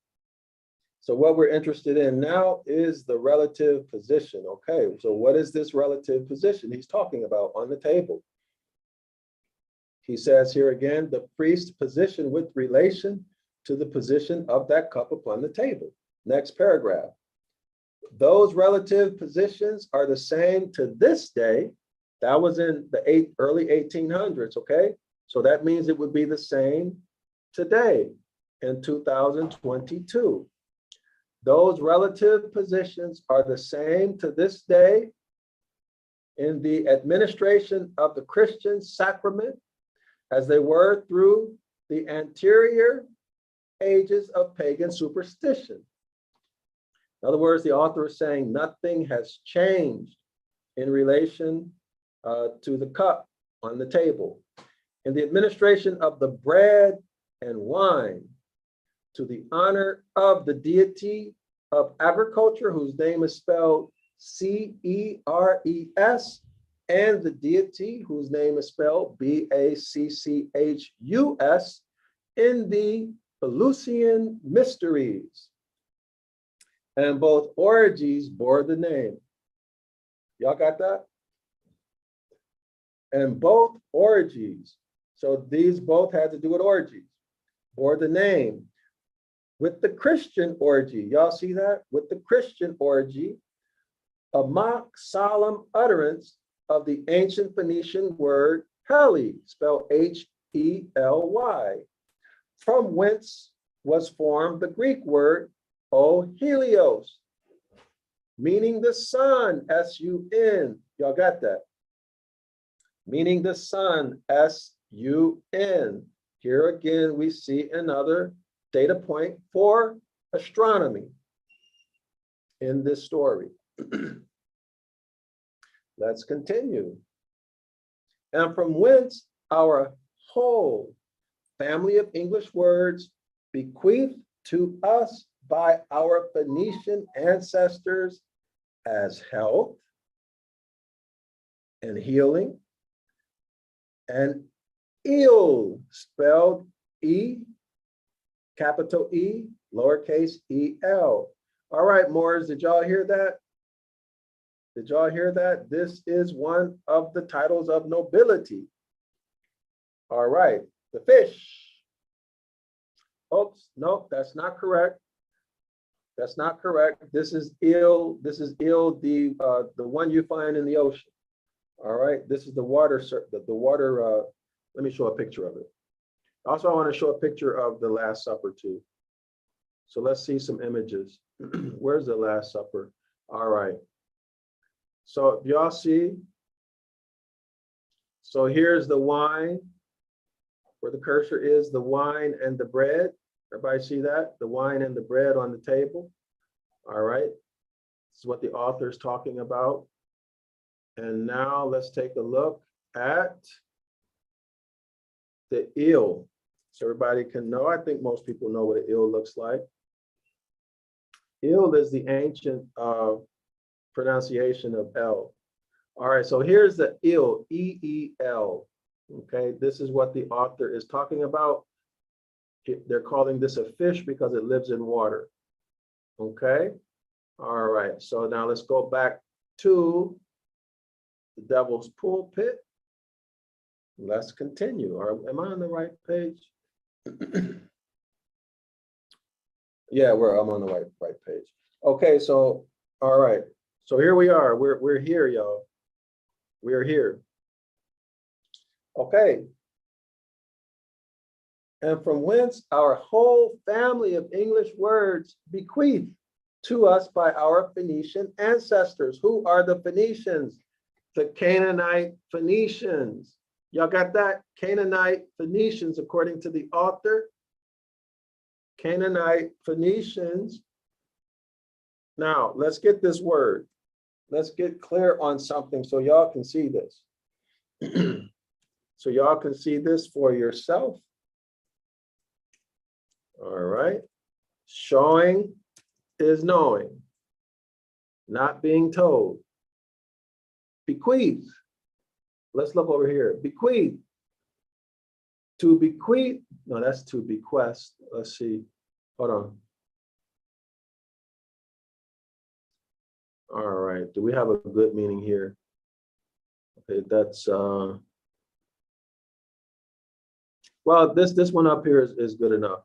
S1: So what we're interested in now is the relative position. Okay, so what is this relative position he's talking about on the table? He says here again, the priest's position with relation to the position of that cup upon the table. Next paragraph. Those relative positions are the same to this day. That was in the early 1800s, okay? So that means it would be the same today in 2022. Those relative positions are the same to this day in the administration of the Christian sacrament as they were through the anterior ages of pagan superstition. In other words, the author is saying nothing has changed in relation to the cup on the table. In the administration of the bread and wine, to the honor of the deity of agriculture, whose name is spelled C-E-R-E-S, and the deity whose name is spelled B-A-C-C-H-U-S, in the Eleusinian mysteries. And both orgies bore the name. Y'all got that? And both orgies, so these both had to do with orgies, bore the name. With the Christian orgy, y'all see that? With the Christian orgy, a mock solemn utterance of the ancient Phoenician word heli, spelled H-E-L-Y, from whence was formed the Greek word Helios, meaning the sun, S-U-N. Y'all got that? Meaning the sun, S-U-N. Here again, we see another data point for astronomy in this story. Let's continue. And from whence our whole family of English words bequeathed to us by our Phoenician ancestors as health and healing, and ill, spelled E, capital E, lowercase E-L. All right, Moors, did y'all hear that? Did y'all hear that? This is one of the titles of nobility. All right, the fish. Oops, nope, that's not correct. That's not correct. This is ill. This is ill, the one you find in the ocean. All right, this is the water. The water. Let me show a picture of it. Also, I want to show a picture of the Last Supper too. So let's see some images. Where's the Last Supper? All right. So y'all see. So here's the wine. Where the cursor is, the wine and the bread. Everybody see that? The wine and the bread on the table. All right. This is what the author is talking about. And now let's take a look at the eel. So everybody can know. I think most people know what an eel looks like. Eel is the ancient pronunciation of L. All right, so here's the eel, E-E-L. Okay, this is what the author is talking about. They're calling this a fish because it lives in water. Okay, all right, so now let's go back to the devil's pulpit. Let's continue. Am I on the right page? Yeah, I'm on the right page. Okay, so all right, so here we are. We're here, y'all. We're here. Okay. And from whence our whole family of English words bequeathed to us by our Phoenician ancestors. Who are the Phoenicians? The Canaanite Phoenicians. Y'all got that? Canaanite Phoenicians, according to the author. Canaanite Phoenicians. Now, let's get this word. Let's get clear on something so y'all can see this. So y'all can see this for yourself. All right. Showing is knowing, not being told. Bequeath. Let's look over here. Bequeath. To bequeath. No, that's to bequest. Let's see. Hold on. All right. Do we have a good meaning here? Okay, that's well, this one up here is good enough.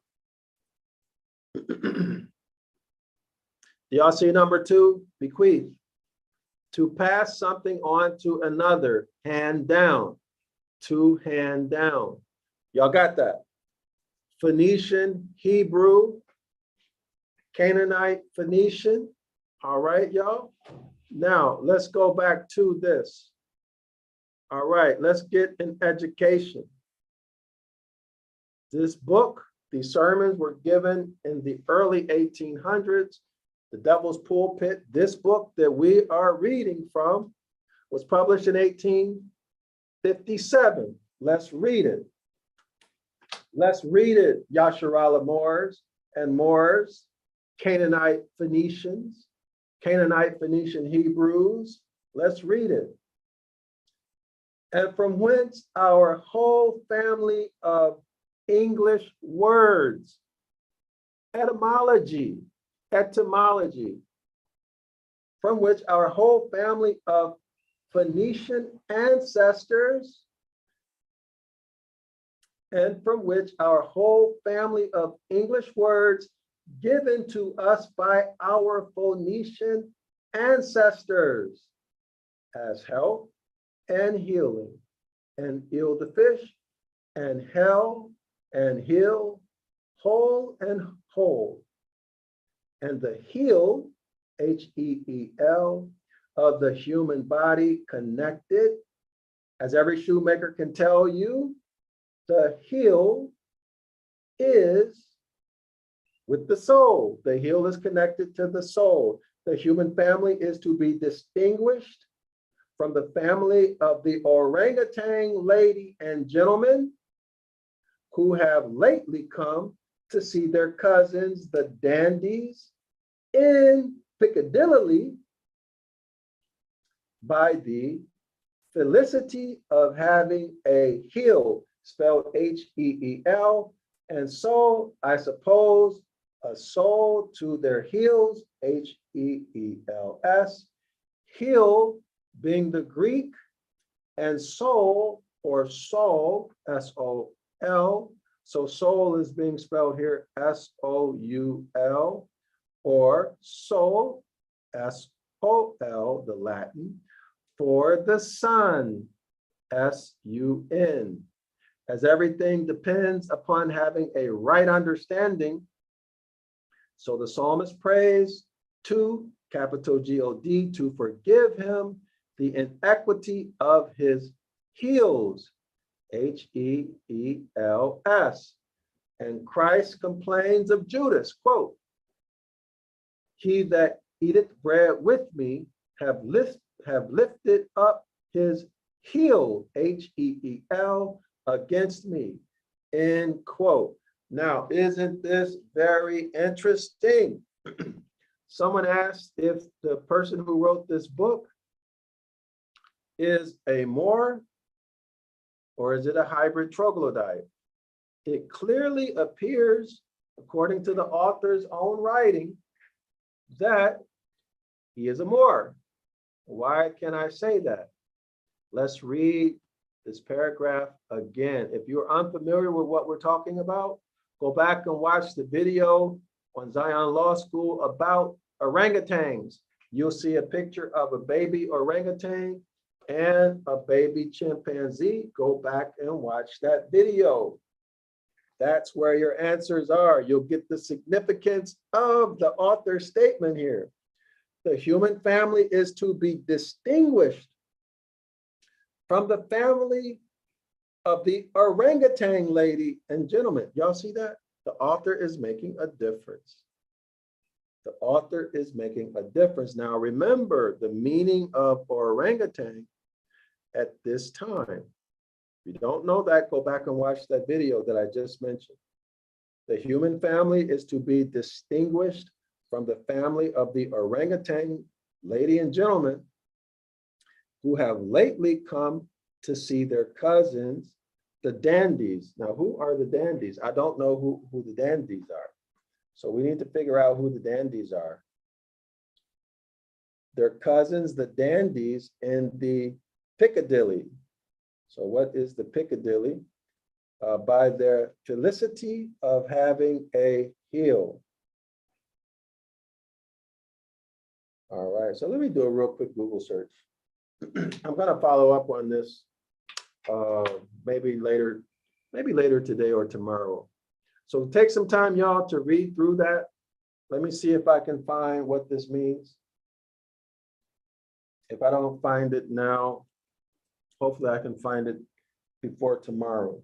S1: Y'all see number 2? Bequeath. To pass something on to another, hand down. To hand down. Y'all got that? Phoenician, Hebrew, Canaanite, Phoenician. All right, y'all. Now, let's go back to this. All right, let's get an education. This book, these sermons were given in the early 1800s. The Devil's Pulpit, this book that we are reading from, was published in 1857. Let's read it. Let's read it, Yasharala Moors and Moors, Canaanite Phoenicians, Canaanite Phoenician Hebrews. Let's read it. And from whence our whole family of English words, etymology, from which our whole family of Phoenician ancestors, and from which our whole family of English words given to us by our Phoenician ancestors as health and healing, and ill to fish, and hell and heal, whole and whole. And the heel, H-E-E-L, of the human body connected, as every shoemaker can tell you, the heel is with the soul. The heel is connected to the soul. The human family is to be distinguished from the family of the orangutan lady and gentlemen who have lately come to see their cousins, the dandies, in Piccadilly by the felicity of having a heel, spelled H-E-E-L, and so I suppose a soul to their heels, H-E-E-L-S, heel being the Greek, and soul or soul, S-O-L, so soul is being spelled here S-O-U-L, or soul, S-O-L, the Latin, for the sun, S-U-N. As everything depends upon having a right understanding, so the psalmist prays to, capital G-O-D, to forgive him the inequity of his heels, H-E-E-L-S. And Christ complains of Judas, quote, he that eateth bread with me have lifted up his heel, H-E-E-L, against me, end quote. Now, isn't this very interesting? Someone asked if the person who wrote this book is a Moor or is it a hybrid troglodyte? It clearly appears, according to the author's own writing, that he is a Moor. Why can I say that? Let's read this paragraph again. If you're unfamiliar with what we're talking about, go back and watch the video on Zion Law School about orangutans. You'll see a picture of a baby orangutan and a baby chimpanzee. Go back and watch that video. That's where your answers are. You'll get the significance of the author's statement here. The human family is to be distinguished from the family of the orangutan lady and gentlemen. Y'all see that? The author is making a difference. The author is making a difference. Now remember the meaning of orangutan at this time. If you don't know that, go back and watch that video that I just mentioned. The human family is to be distinguished from the family of the orangutan lady and gentlemen who have lately come to see their cousins, the dandies. Now, who are the dandies? I don't know who the dandies are. So we need to figure out who the dandies are. Their cousins, the dandies in the Piccadilly. So what is the Piccadilly? By their felicity of having a heel. All right, so let me do a real quick Google search. I'm going to follow up on this maybe later today or tomorrow. So take some time, y'all, to read through that. Let me see if I can find what this means. If I don't find it now, hopefully I can find it before tomorrow.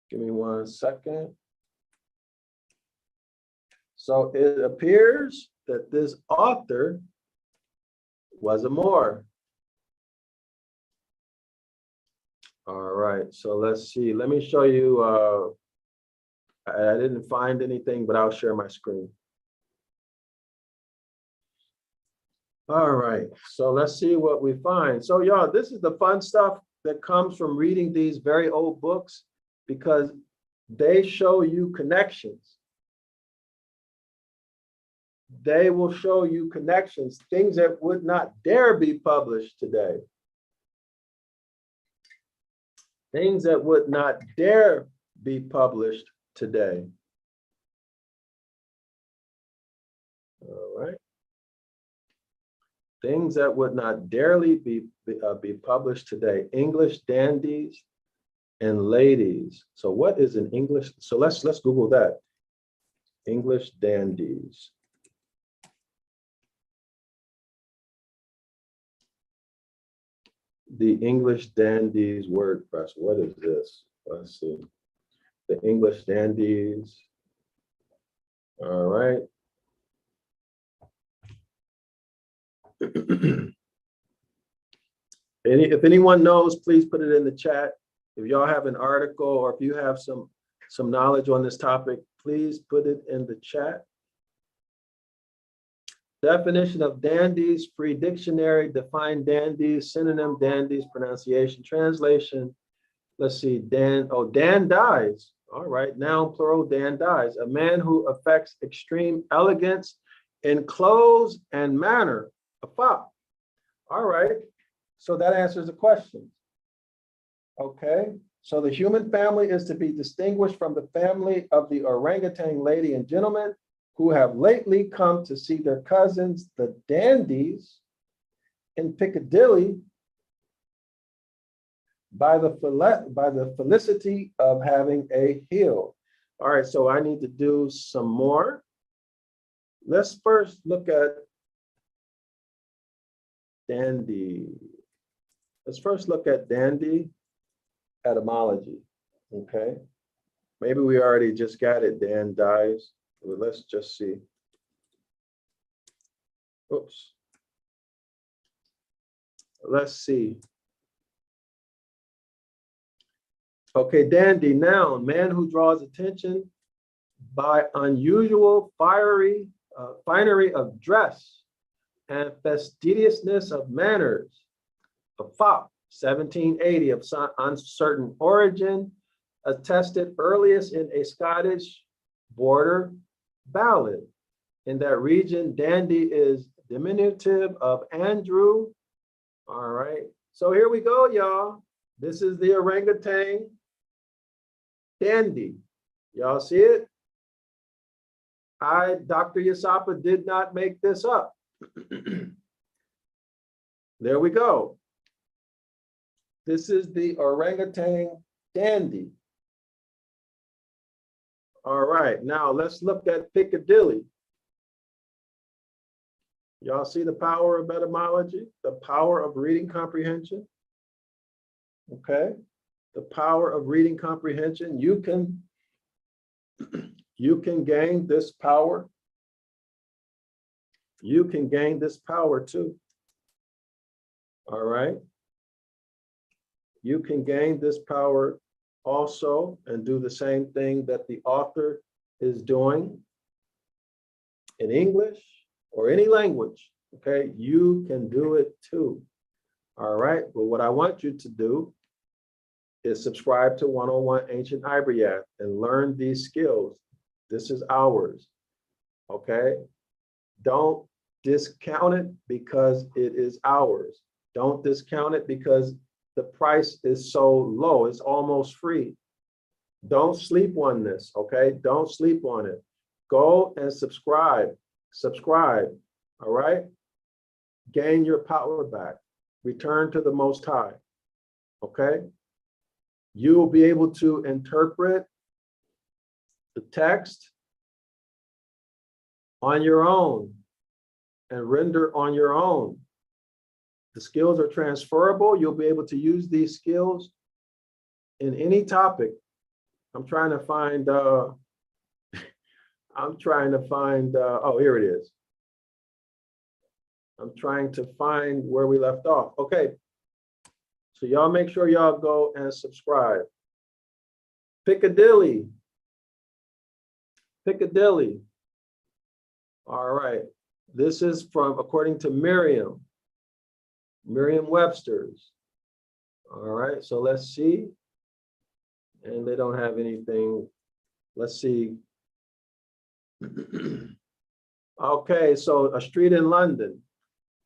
S1: Give me 1 second. So it appears that this author was a Moor. All right, so let's see. Let me show you. I didn't find anything, but I'll share my screen. All right, so let's see what we find. So y'all, this is the fun stuff that comes from reading these very old books, because they show you connections. They will show you connections, things that would not dare be published today. Things that would not dare be published today. All right. Things that would not darely be published today. English dandies and ladies. So what is an English? So let's Google that. English dandies. The English dandies WordPress. What is this? Let's see. The English dandies. All right. If anyone knows, please put it in the chat. If y'all have an article or if you have some knowledge on this topic, please put it in the chat. Definition of dandies, free dictionary, define dandies, synonym dandies, pronunciation, translation. Let's see, Dan dies. All right, noun plural, Dan dies. A man who affects extreme elegance in clothes and manner, a fop. All right, so that answers the question. Okay, so the human family is to be distinguished from the family of the orangutan lady and gentleman who have lately come to see their cousins, the dandies, in Piccadilly by the felicity of having a heel. All right, so I need to do some more. Let's first look at dandy. Let's first look at dandy etymology, okay? Maybe we already just got it, Dan dies. Well, let's just see. Oops. Let's see. Okay, dandy, noun, man who draws attention by unusual finery of dress and fastidiousness of manners. A fop, 1780, of uncertain origin, attested earliest in a Scottish border ballad. In that region, dandy is diminutive of Andrew. All right, so here we go, y'all. This is the orangutan dandy. Y'all see it? Dr. Yasapa, did not make this up. There we go. This is the orangutan dandy. All right, now let's look at Piccadilly. Y'all see the power of etymology, the power of reading comprehension? Okay, the power of reading comprehension. You can gain this power. You can gain this power too. All right. You can gain this power also and do the same thing that the author is doing in English or any language. Okay, you can do it too. All right, but what I want you to do is subscribe to 101 Ancient Ibaryath and learn these skills. This is ours. Okay, don't discount it because it is ours. Don't discount it because the price is so low, it's almost free. Don't sleep on this, okay? Don't sleep on it. Go and subscribe, all right? Gain your power back. Return to the Most High, okay? You will be able to interpret the text on your own and render on your own. The skills are transferable. You'll be able to use these skills in any topic. I'm trying to find, oh, here it is. I'm trying to find where we left off. Okay, so y'all make sure y'all go and subscribe. Piccadilly. Piccadilly. All right, this is from, according to Merriam-Webster's. All right, so let's see. And they don't have anything. Let's see. Okay, so a street in London.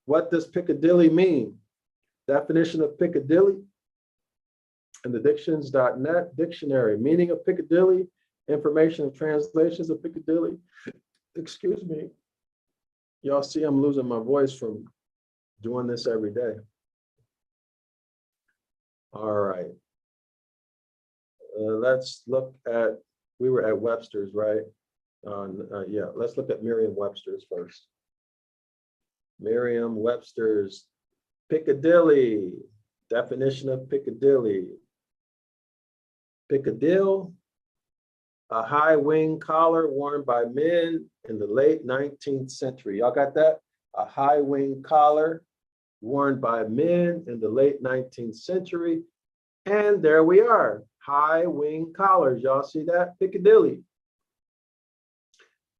S1: What does Piccadilly mean? Definition of Piccadilly in the dictions.net dictionary. Meaning of Piccadilly, information and translations of Piccadilly. Excuse me. Y'all see I'm losing my voice from doing this every day. All right. Let's look at, we were at Webster's, right? Yeah, let's look at Merriam-Webster's first. Merriam-Webster's Piccadilly, definition of Piccadilly. Piccadille, a high wing collar worn by men in the late 19th century. Y'all got that? A high wing collar worn by men in the late 19th century. And there we are, high wing collars. Y'all see that? Piccadilly.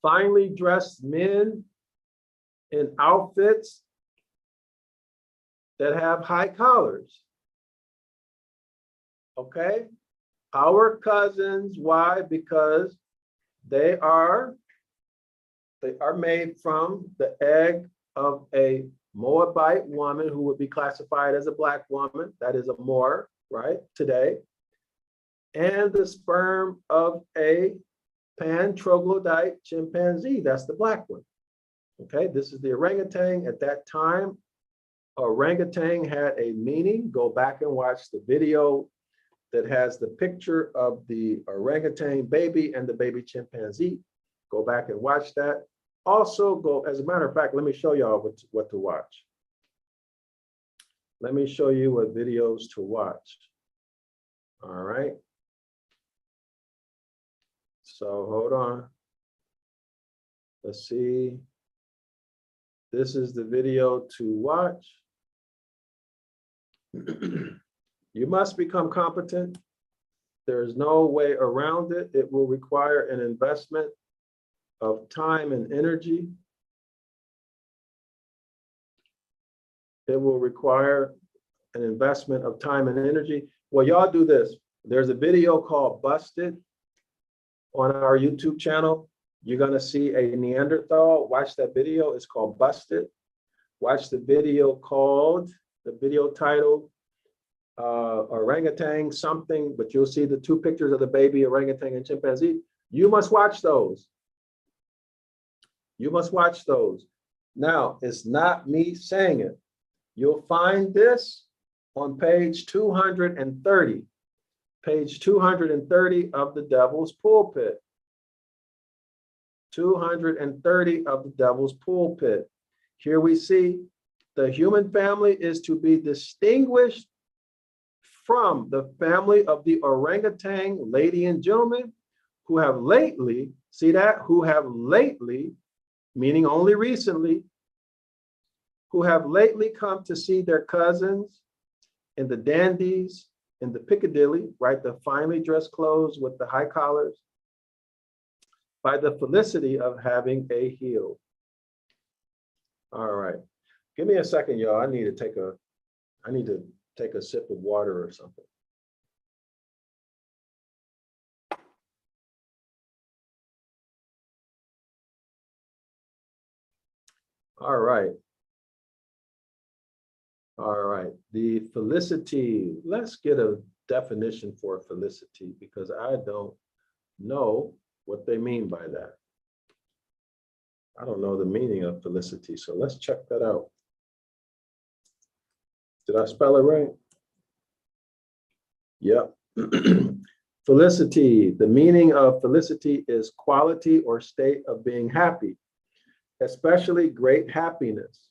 S1: Finely dressed men in outfits that have high collars. Okay? Our cousins, why? Because they are made from the egg of a Moabite woman who would be classified as a Black woman. That is a Moor, right, today. And the sperm of a pan-troglodyte chimpanzee. That's the Black one. Okay, this is the orangutan. At that time, orangutan had a meaning. Go back and watch the video that has the picture of the orangutan baby and the baby chimpanzee. Go back and watch that. Also go, as a matter of fact, let me show y'all what to watch. Let me show you what videos to watch. All right. So hold on. Let's see. This is the video to watch. You must become competent. There's no way around it. It will require an investment of time and energy. It will require an investment of time and energy. Well, y'all do this. There's a video called Busted on our YouTube channel. You're gonna see a Neanderthal. Watch that video. It's called Busted. Watch the video called, the video titled orangutan something, but you'll see the two pictures of the baby orangutan and chimpanzee. You must watch those. You must watch those. Now, it's not me saying it. You'll find this on page 230. Page 230 of the Devil's Pulpit. 230 of the Devil's Pulpit. Here we see the human family is to be distinguished from the family of the orangutan, ladies and gentlemen, who have lately, see that? Who have lately, meaning only recently, who have lately come to see their cousins in the dandies, in the Piccadilly, right? The finely dressed clothes with the high collars, by the felicity of having a heel. All right, give me a second, y'all. I need to take a sip of water or something. All right. All right, the felicity. Let's get a definition for felicity because I don't know what they mean by that. I don't know the meaning of felicity, so let's check that out. Did I spell it right? Yep. Felicity, the meaning of felicity is quality or state of being happy, especially great happiness.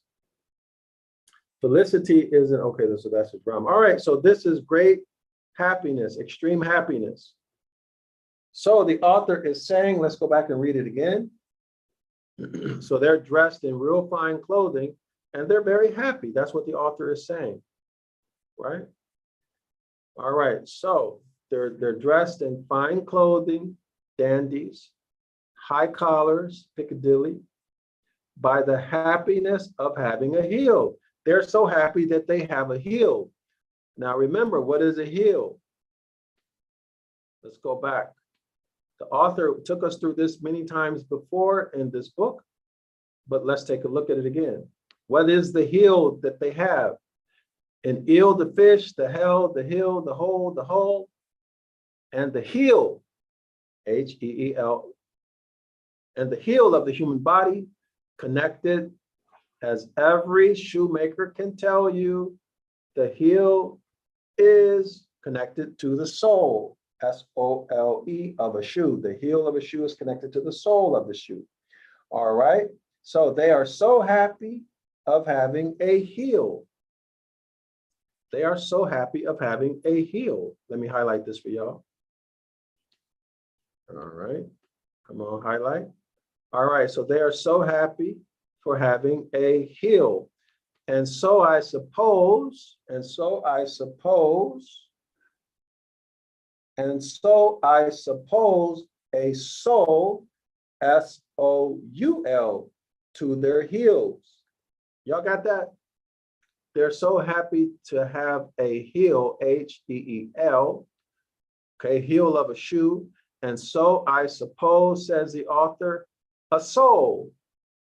S1: Felicity isn't, okay, so that's a drama. All right, so this is great happiness, extreme happiness. So the author is saying, let's go back and read it again. So they're dressed in real fine clothing and they're very happy. That's what the author is saying, right? All right, so they're dressed in fine clothing, dandies, high collars, Piccadilly, by the happiness of having a heel. They're so happy that they have a heel. Now remember, what is a heel? Let's go back. The author took us through this many times before in this book, but let's take a look at it again. What is the heel that they have? An eel, the fish, the hell, the hill, the hole, and the heel, H-E-E-L, and the heel of the human body connected, as every shoemaker can tell you, the heel is connected to the sole, S-O-L-E, of a shoe. The heel of a shoe is connected to the sole of the shoe. All right, so they are so happy of having a heel. They are so happy of having a heel. Let me highlight this for y'all. All right, come on, highlight. All right, so they are so happy for having a heel. And so I suppose, a soul, S-O-U-L, to their heels. Y'all got that? They're so happy to have a heel, H-E-E-L, okay, heel of a shoe. And so I suppose, says the author, a soul,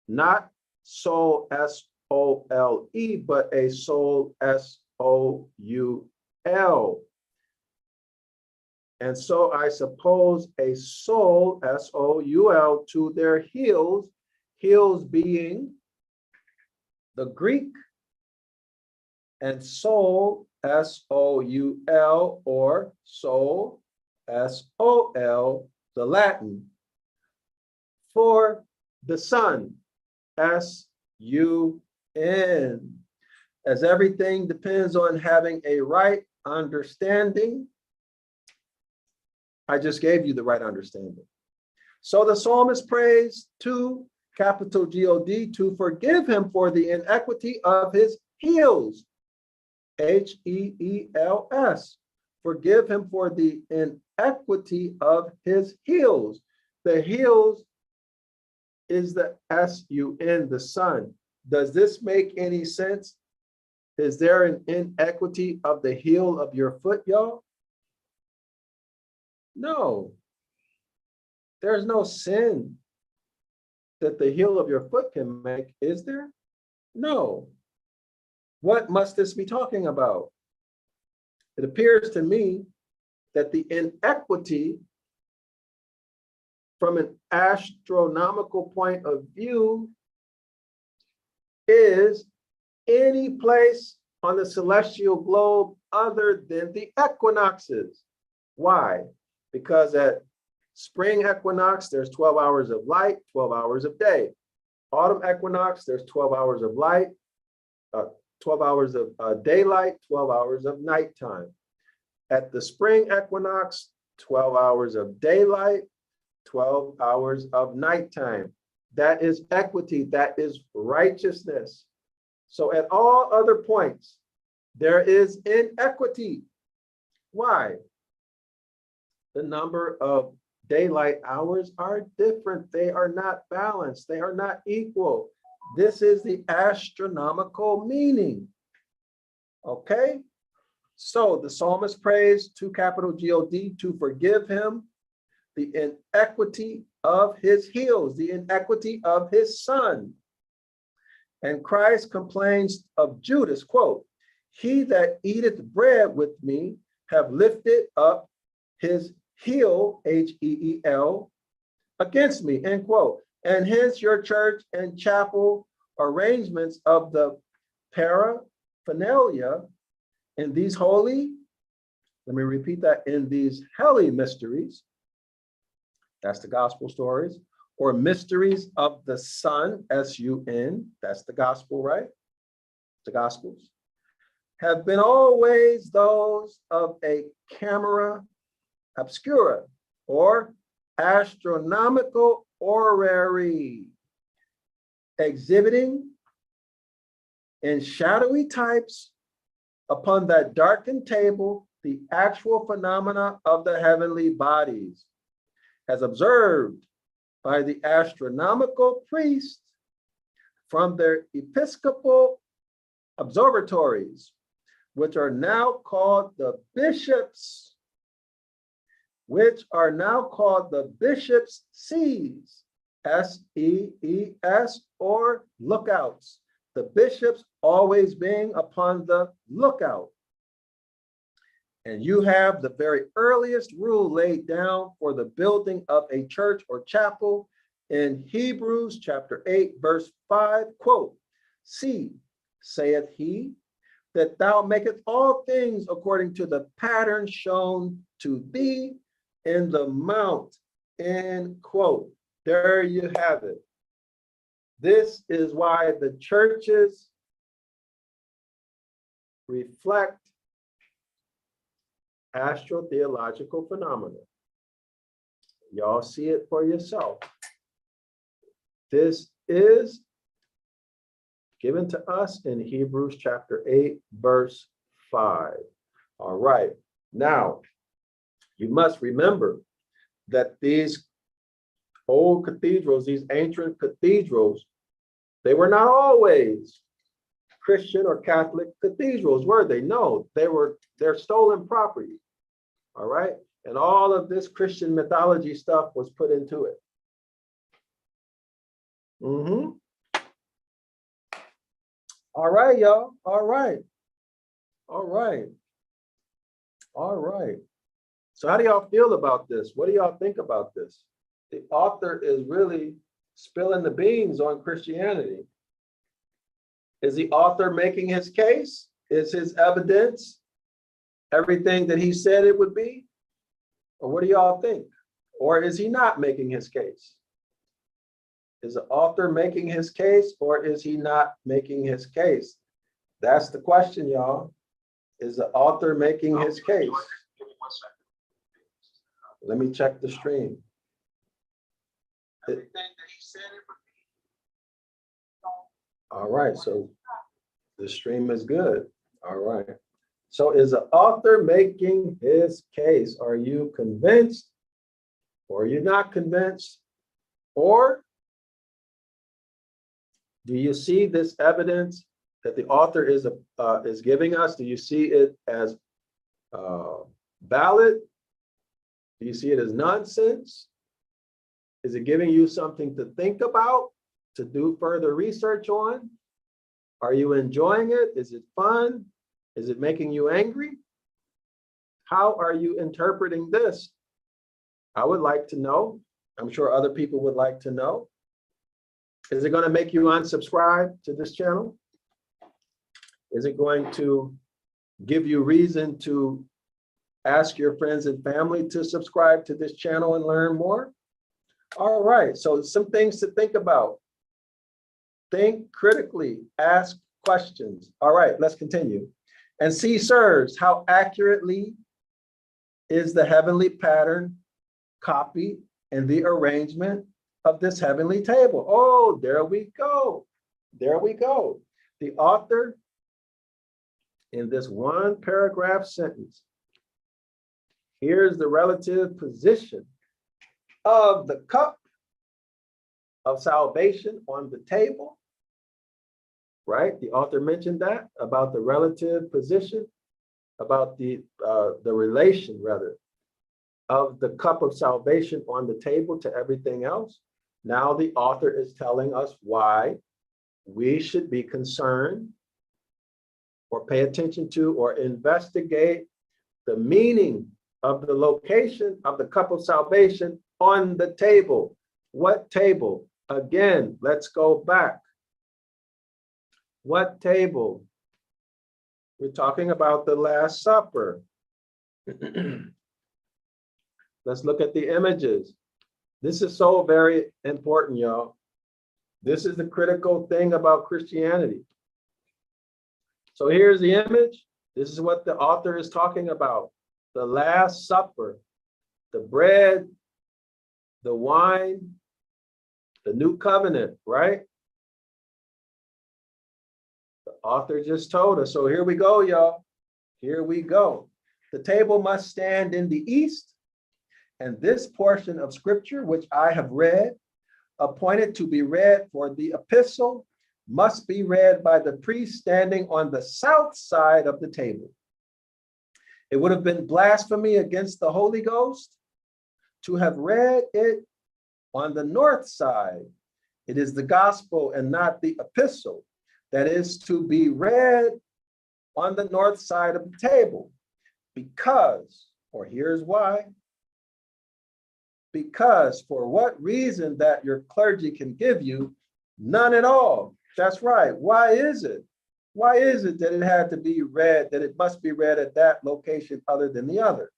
S1: not soul, S-O-L-E, but a soul, S-O-U-L. And so I suppose a soul, S-O-U-L, to their heels, heels being the Greek, and soul, S-O-U-L, or soul, S-O-L, the Latin, for the sun, S-U-N. As everything depends on having a right understanding, I just gave you the right understanding. So the psalmist prays to, capital G-O-D, to forgive him for the inequity of his heels, H-E-E-L-S. Forgive him for the inequity of his heels. The heels is the S-U-N, the sun. Does this make any sense? Is there an inequity of the heel of your foot, y'all? No. There's no sin that the heel of your foot can make, is there? No. What must this be talking about? It appears to me that the inequity from an astronomical point of view is any place on the celestial globe other than the equinoxes. Why? Because at spring equinox, there's 12 hours of light, 12 hours of day. Autumn equinox, there's 12 hours of light, 12 hours of daylight, 12 hours of nighttime. At the spring equinox, 12 hours of daylight, 12 hours of nighttime. That is equity, that is righteousness. So at all other points, there is inequity. Why? The number of daylight hours are different. They are not balanced. They are not equal. This is the astronomical meaning. Okay? So the psalmist prays to, capital G-O-D, to forgive him the inequity of his heels, the inequity of his son. And Christ complains of Judas, quote, he that eateth bread with me have lifted up his heel, H-E-E-L, against me, end quote. And hence your church and chapel arrangements of the paraphernalia in these holy Let me repeat that. In these holy mysteries, that's the gospel stories, or mysteries of the Son, S-U-N, that's the gospel, right? The gospels, have been always those of a camera obscura, or astronomical orrery, exhibiting in shadowy types upon that darkened table the actual phenomena of the heavenly bodies, as observed by the astronomical priests from their episcopal observatories, which are now called the bishops, sees, S-E-E-S, or lookouts. The bishops always being upon the lookout. And you have the very earliest rule laid down for the building of a church or chapel in Hebrews chapter 8, verse 5, quote, "See, saith he, that thou makest all things according to the pattern shown to thee in the mount," end quote. There you have it. This is why the churches reflect astrotheological phenomena. Y'all see it for yourself. This is given to us in Hebrews chapter 8, verse 5. All right. Now, you must remember that these old cathedrals, these ancient cathedrals, they were not always Christian or Catholic cathedrals, were they? No, they're stolen property. All right. And all of this Christian mythology stuff was put into it. All right, y'all. All right. All right. All right. So how do y'all feel about this? What do y'all think about this? The author is really spilling the beans on Christianity. Is the author making his case? Is his evidence everything that he said it would be? Or what do y'all think? Or is he not making his case? Is the author making his case, or is he not making his case? That's the question, y'all. Is the author making his case? Let me check the stream. All right, so the stream is good. All right. So is the author making his case? Are you convinced, or are you not convinced? Or do you see this evidence that the author is giving us? Do you see it as valid? Do you see it as nonsense? Is it giving you something to think about, to do further research on? Are you enjoying it? Is it fun? Is it making you angry? How are you interpreting this? I would like to know. I'm sure other people would like to know. Is it going to make you unsubscribe to this channel? Is it going to give you reason to ask your friends and family to subscribe to this channel and learn more? All right, so some things to think about. Think critically, ask questions. All right, let's continue. And see, sirs, how accurately is the heavenly pattern copied in the arrangement of this heavenly table. Oh, there we go. There we go. The author, in this one paragraph sentence, here's the relative position of the cup of salvation on the table, right? The author mentioned that about the relative position, about the relation, rather, of the cup of salvation on the table to everything else. Now the author is telling us why we should be concerned or pay attention to or investigate the meaning of the location of the cup of salvation on the table. What table? Again, let's go back. What table? We're talking about the Last Supper. Let's look at the images. This is so very important, y'all. This is the critical thing about Christianity. So here's the image. This is what the author is talking about. The Last Supper, the bread, the wine, the new covenant, right? The author just told us. So here we go, y'all. Here we go. The table must stand in the east, and this portion of scripture, which I have read, appointed to be read for the epistle, must be read by the priest standing on the south side of the table. It would have been blasphemy against the Holy Ghost to have read it on the north side. It is the gospel and not the epistle that is to be read on the north side of the table. Because, or here's why, because for what reason that your clergy can give you, none at all. That's right. Why is it? Why is it that it had to be read, that it must be read at that location other than the other?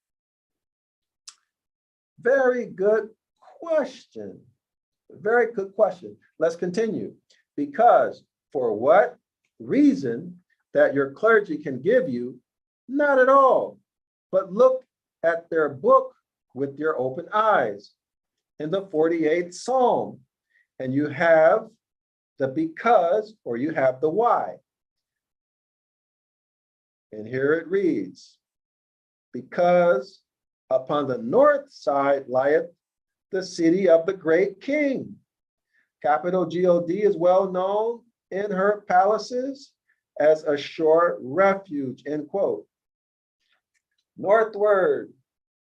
S1: Very good question. Very good question. Let's continue. Because for what reason that your clergy can give you, not at all. But look at their book with your open eyes in the 48th Psalm, and you have the because, or you have the why. And here it reads, because upon the north side lieth the city of the great king. Capital God is well known in her palaces as a sure refuge, end quote. Northward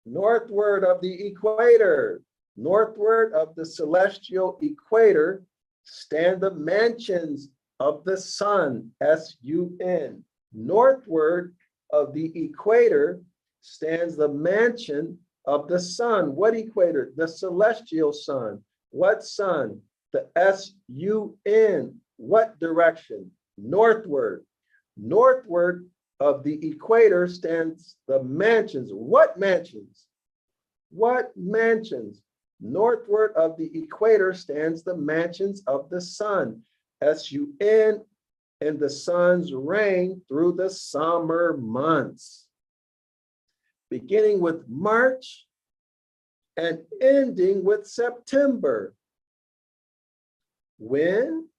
S1: of the equator, northward of the celestial equator, stand the mansions of the sun, S-U-N. Northward of the equator stands the mansion of the sun. What equator? The celestial sun. What sun? The S-U-N. What direction? Northward. Northward of the equator stands the mansions. What mansions? What mansions? Northward of the equator stands the mansions of the sun, S-U-N, and the sun's reign through the summer months, beginning with March and ending with September. When?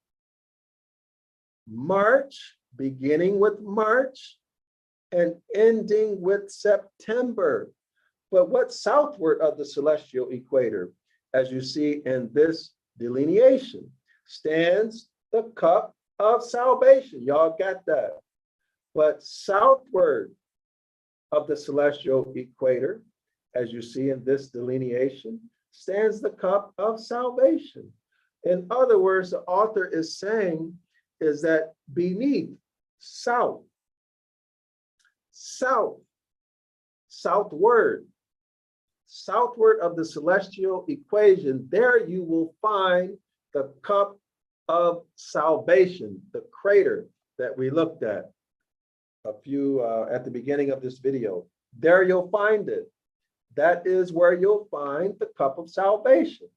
S1: March, beginning with March and ending with September. But what's southward of the celestial equator? As you see in this delineation, stands the cup of salvation. Y'all got that? But southward of the celestial equator, as you see in this delineation, stands the cup of salvation. In other words, the author is saying is that beneath, southward of the celestial equation, there you will find the cup of salvation, the crater that we looked at at the beginning of this video. There you'll find it. That is where you'll find the cup of salvation.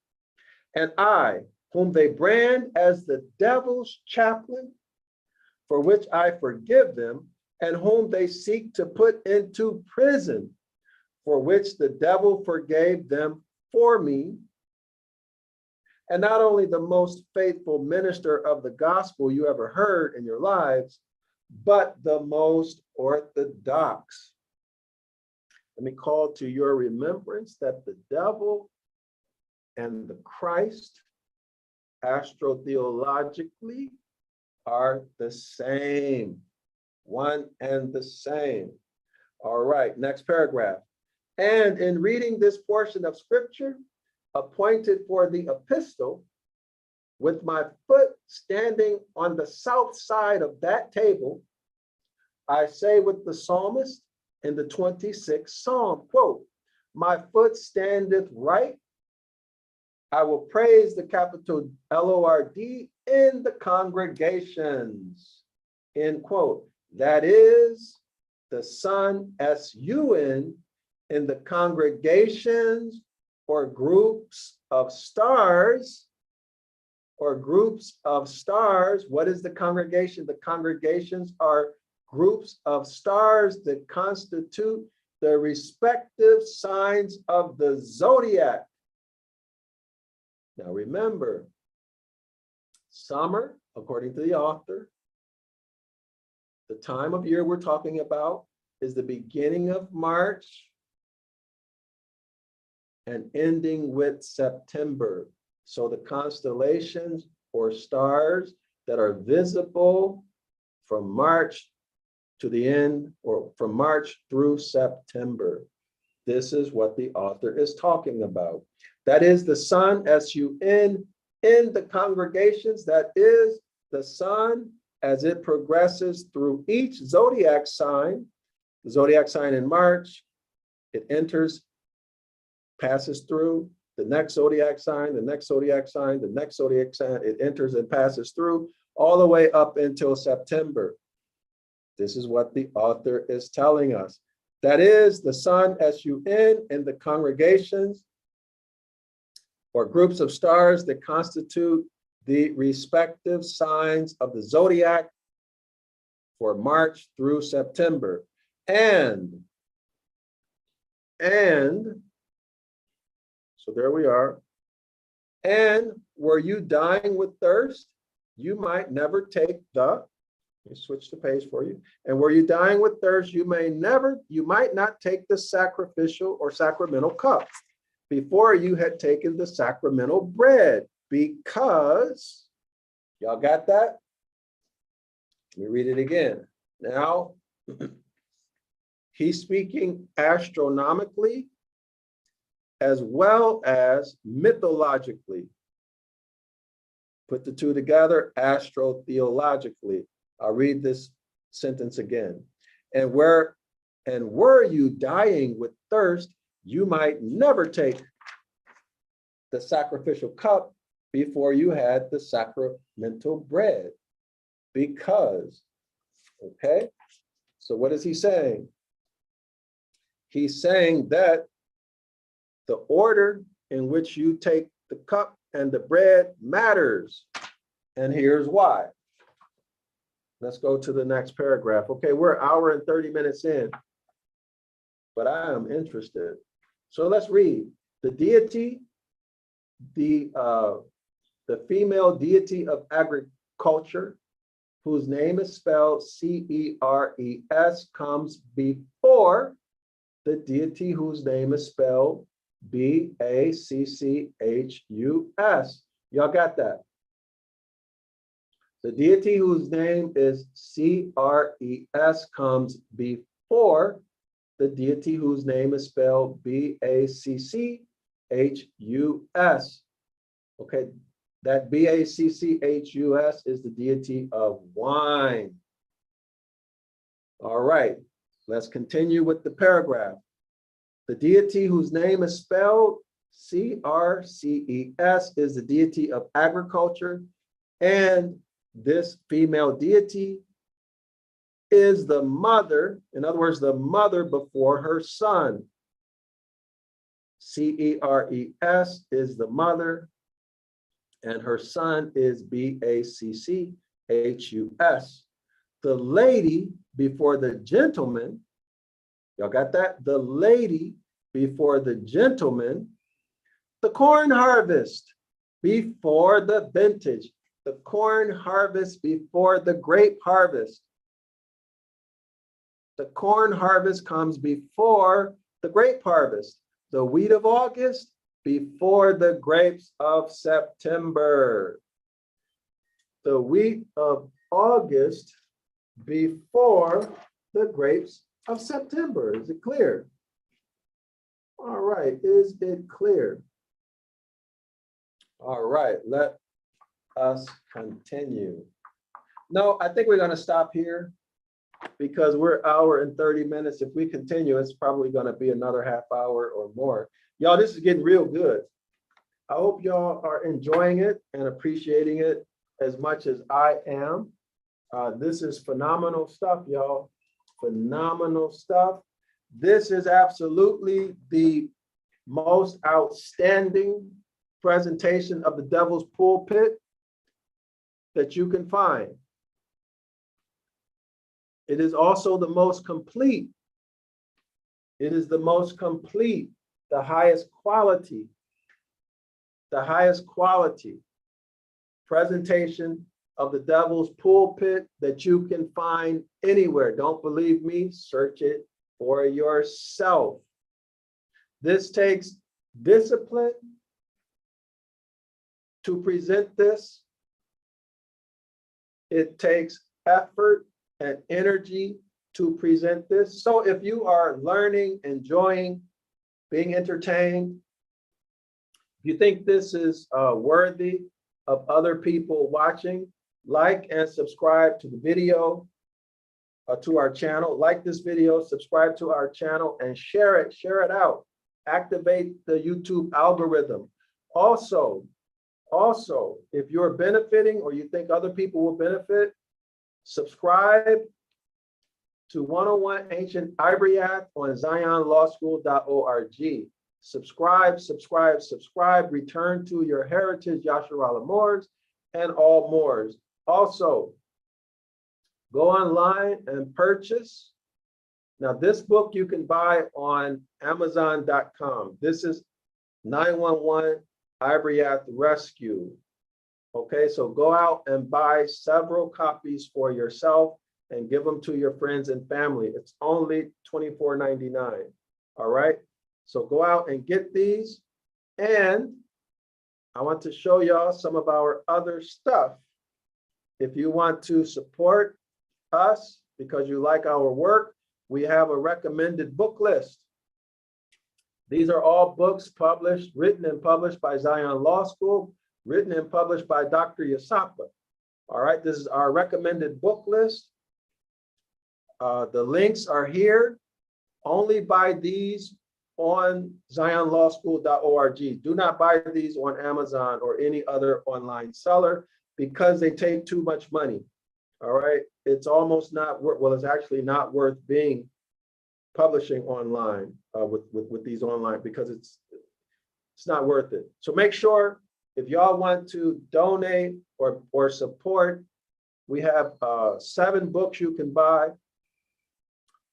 S1: And I, whom they brand as the devil's chaplain, for which I forgive them, and whom they seek to put into prison, for which the devil forgave them for me. And not only the most faithful minister of the gospel you ever heard in your lives, but the most orthodox. Let me call to your remembrance that the devil and the Christ, astrotheologically, are the same, one and the same. All right, next paragraph. And in reading this portion of scripture, appointed for the epistle, with my foot standing on the south side of that table, I say with the psalmist in the 26th Psalm, quote, my foot standeth right. I will praise the capital L-O-R-D in the congregations, end quote. That is the sun, S-U-N, in the congregations or groups of stars, What is the congregation? The congregations are groups of stars that constitute the respective signs of the zodiac. Now remember, summer, according to the author, the time of year we're talking about is the beginning of March and ending with September. So the constellations or stars that are visible from March to the end, or from March through September. This is what the author is talking about. That is the sun, S-U-N, in the congregations. That is the sun as it progresses through each zodiac sign. The zodiac sign in March, it enters, passes through the next zodiac sign, the next zodiac sign, the next zodiac sign, it enters and passes through all the way up until September. This is what the author is telling us. That is the sun, S-U-N, in the congregations or groups of stars that constitute the respective signs of the zodiac for March through September. And so there we are. And were you dying with thirst? You might never take the, let me switch the page for you. And were you dying with thirst? You might not take the sacrificial or sacramental cup before you had taken the sacramental bread, because, y'all got that? Let me read it again. Now, he's speaking astronomically as well as mythologically. Put the two together, astrotheologically. I'll read this sentence again. And were you dying with thirst, you might never take the sacrificial cup before you had the sacramental bread. Because, okay? So what is he saying? He's saying that the order in which you take the cup and the bread matters. And here's why. Let's go to the next paragraph. Okay, we're an hour and 30 minutes in, but I am interested. So let's read. The deity, the female deity of agriculture, whose name is spelled C-E-R-E-S, comes before the deity whose name is spelled B-A-C-C-H-U-S. Y'all got that? The deity whose name is C-R-E-S comes before the deity whose name is spelled B-A-C-C-H-U-S. Okay, that B-A-C-C-H-U-S is the deity of wine. All right, let's continue with the paragraph. The deity whose name is spelled C-R-C-E-S is the deity of agriculture, and this female deity is the mother, in other words, the mother before her son. C-E-R-E-S is the mother, and her son is B-A-C-C-H-U-S. The lady before the gentleman, y'all got that? The lady before the gentleman, the corn harvest before the vintage, the corn harvest before the grape harvest. The corn harvest comes before the grape harvest. The wheat of August before the grapes of September. The wheat of August before the grapes of September. Is it clear? All right, is it clear? All right, let us continue. No, I think we're going to stop here because we're an hour and 30 minutes. If we continue, it's probably going to be another half hour or more. Y'all, this is getting real good. I hope y'all are enjoying it and appreciating it as much as I am. This is phenomenal stuff, y'all. Phenomenal stuff. This is absolutely the most outstanding presentation of the devil's pulpit that you can find. It is also the most complete. It is the most complete, the highest quality presentation of the devil's pulpit that you can find anywhere. Don't believe me? Search it for yourself. This takes discipline to present this. It takes effort and energy to present this. So if you are learning, enjoying, being entertained, if you think this is worthy of other people watching, like and subscribe to the video, to our channel. Like this video, subscribe to our channel, and share it out. Activate the YouTube algorithm. Also, if you're benefiting or you think other people will benefit, subscribe to 101 Ancient Ibaryath on zionlawschool.org. Subscribe, return to your heritage, Yasharala Moors, and all Moors. Also, go online and purchase. Now, this book you can buy on Amazon.com. This is 911 Ibaryath Rescue. Okay, so go out and buy several copies for yourself and give them to your friends and family. It's only $24.99. All right, so go out and get these. And I want to show y'all some of our other stuff. If you want to support us because you like our work, we have a recommended book list. These are all books published, written and published by Zion Law School, written and published by Dr. Yasapa. All right, this is our recommended book list. The links are here. Only buy these on zionlawschool.org. Do not buy these on Amazon or any other online seller because they take too much money. All right, it's almost not worth, well, it's actually not worth being publishing online with these online, because it's not worth it. So make sure, if y'all want to donate or support, we have 7 books you can buy.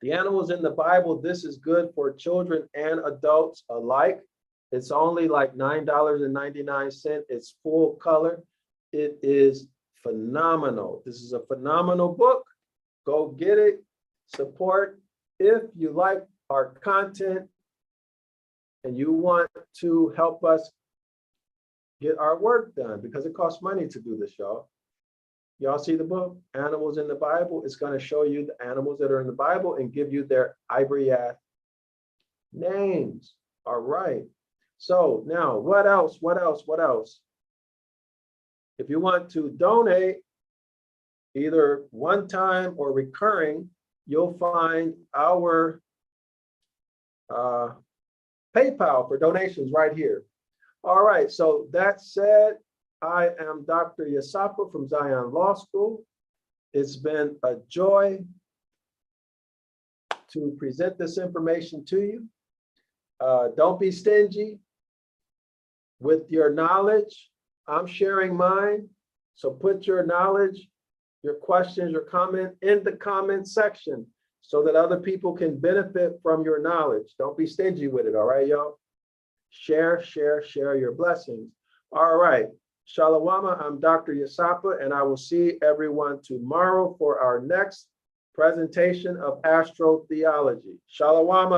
S1: The Animals in the Bible, this is good for children and adults alike. It's only like $9.99. It's full color. It is phenomenal. This is a phenomenal book. Go get it, support. If you like our content and you want to help us get our work done, because it costs money to do this, y'all. Y'all see the book, Animals in the Bible? It's going to show you the animals that are in the Bible and give you their Ibaryath names. All right. So now, what else? If you want to donate, either one time or recurring, you'll find our PayPal for donations right here. All right, so that said, I am Dr. Yasapa from Zion Law School. It's been a joy to present this information to you. Don't be stingy with your knowledge. I'm sharing mine, so put your knowledge, your questions, your comment in the comment section so that other people can benefit from your knowledge. Don't be stingy with it, all right, y'all? Share your blessings. All right, Shalawama, I'm Dr. Yasapa, and I will see everyone tomorrow for our next presentation of astrotheology. Shalawama.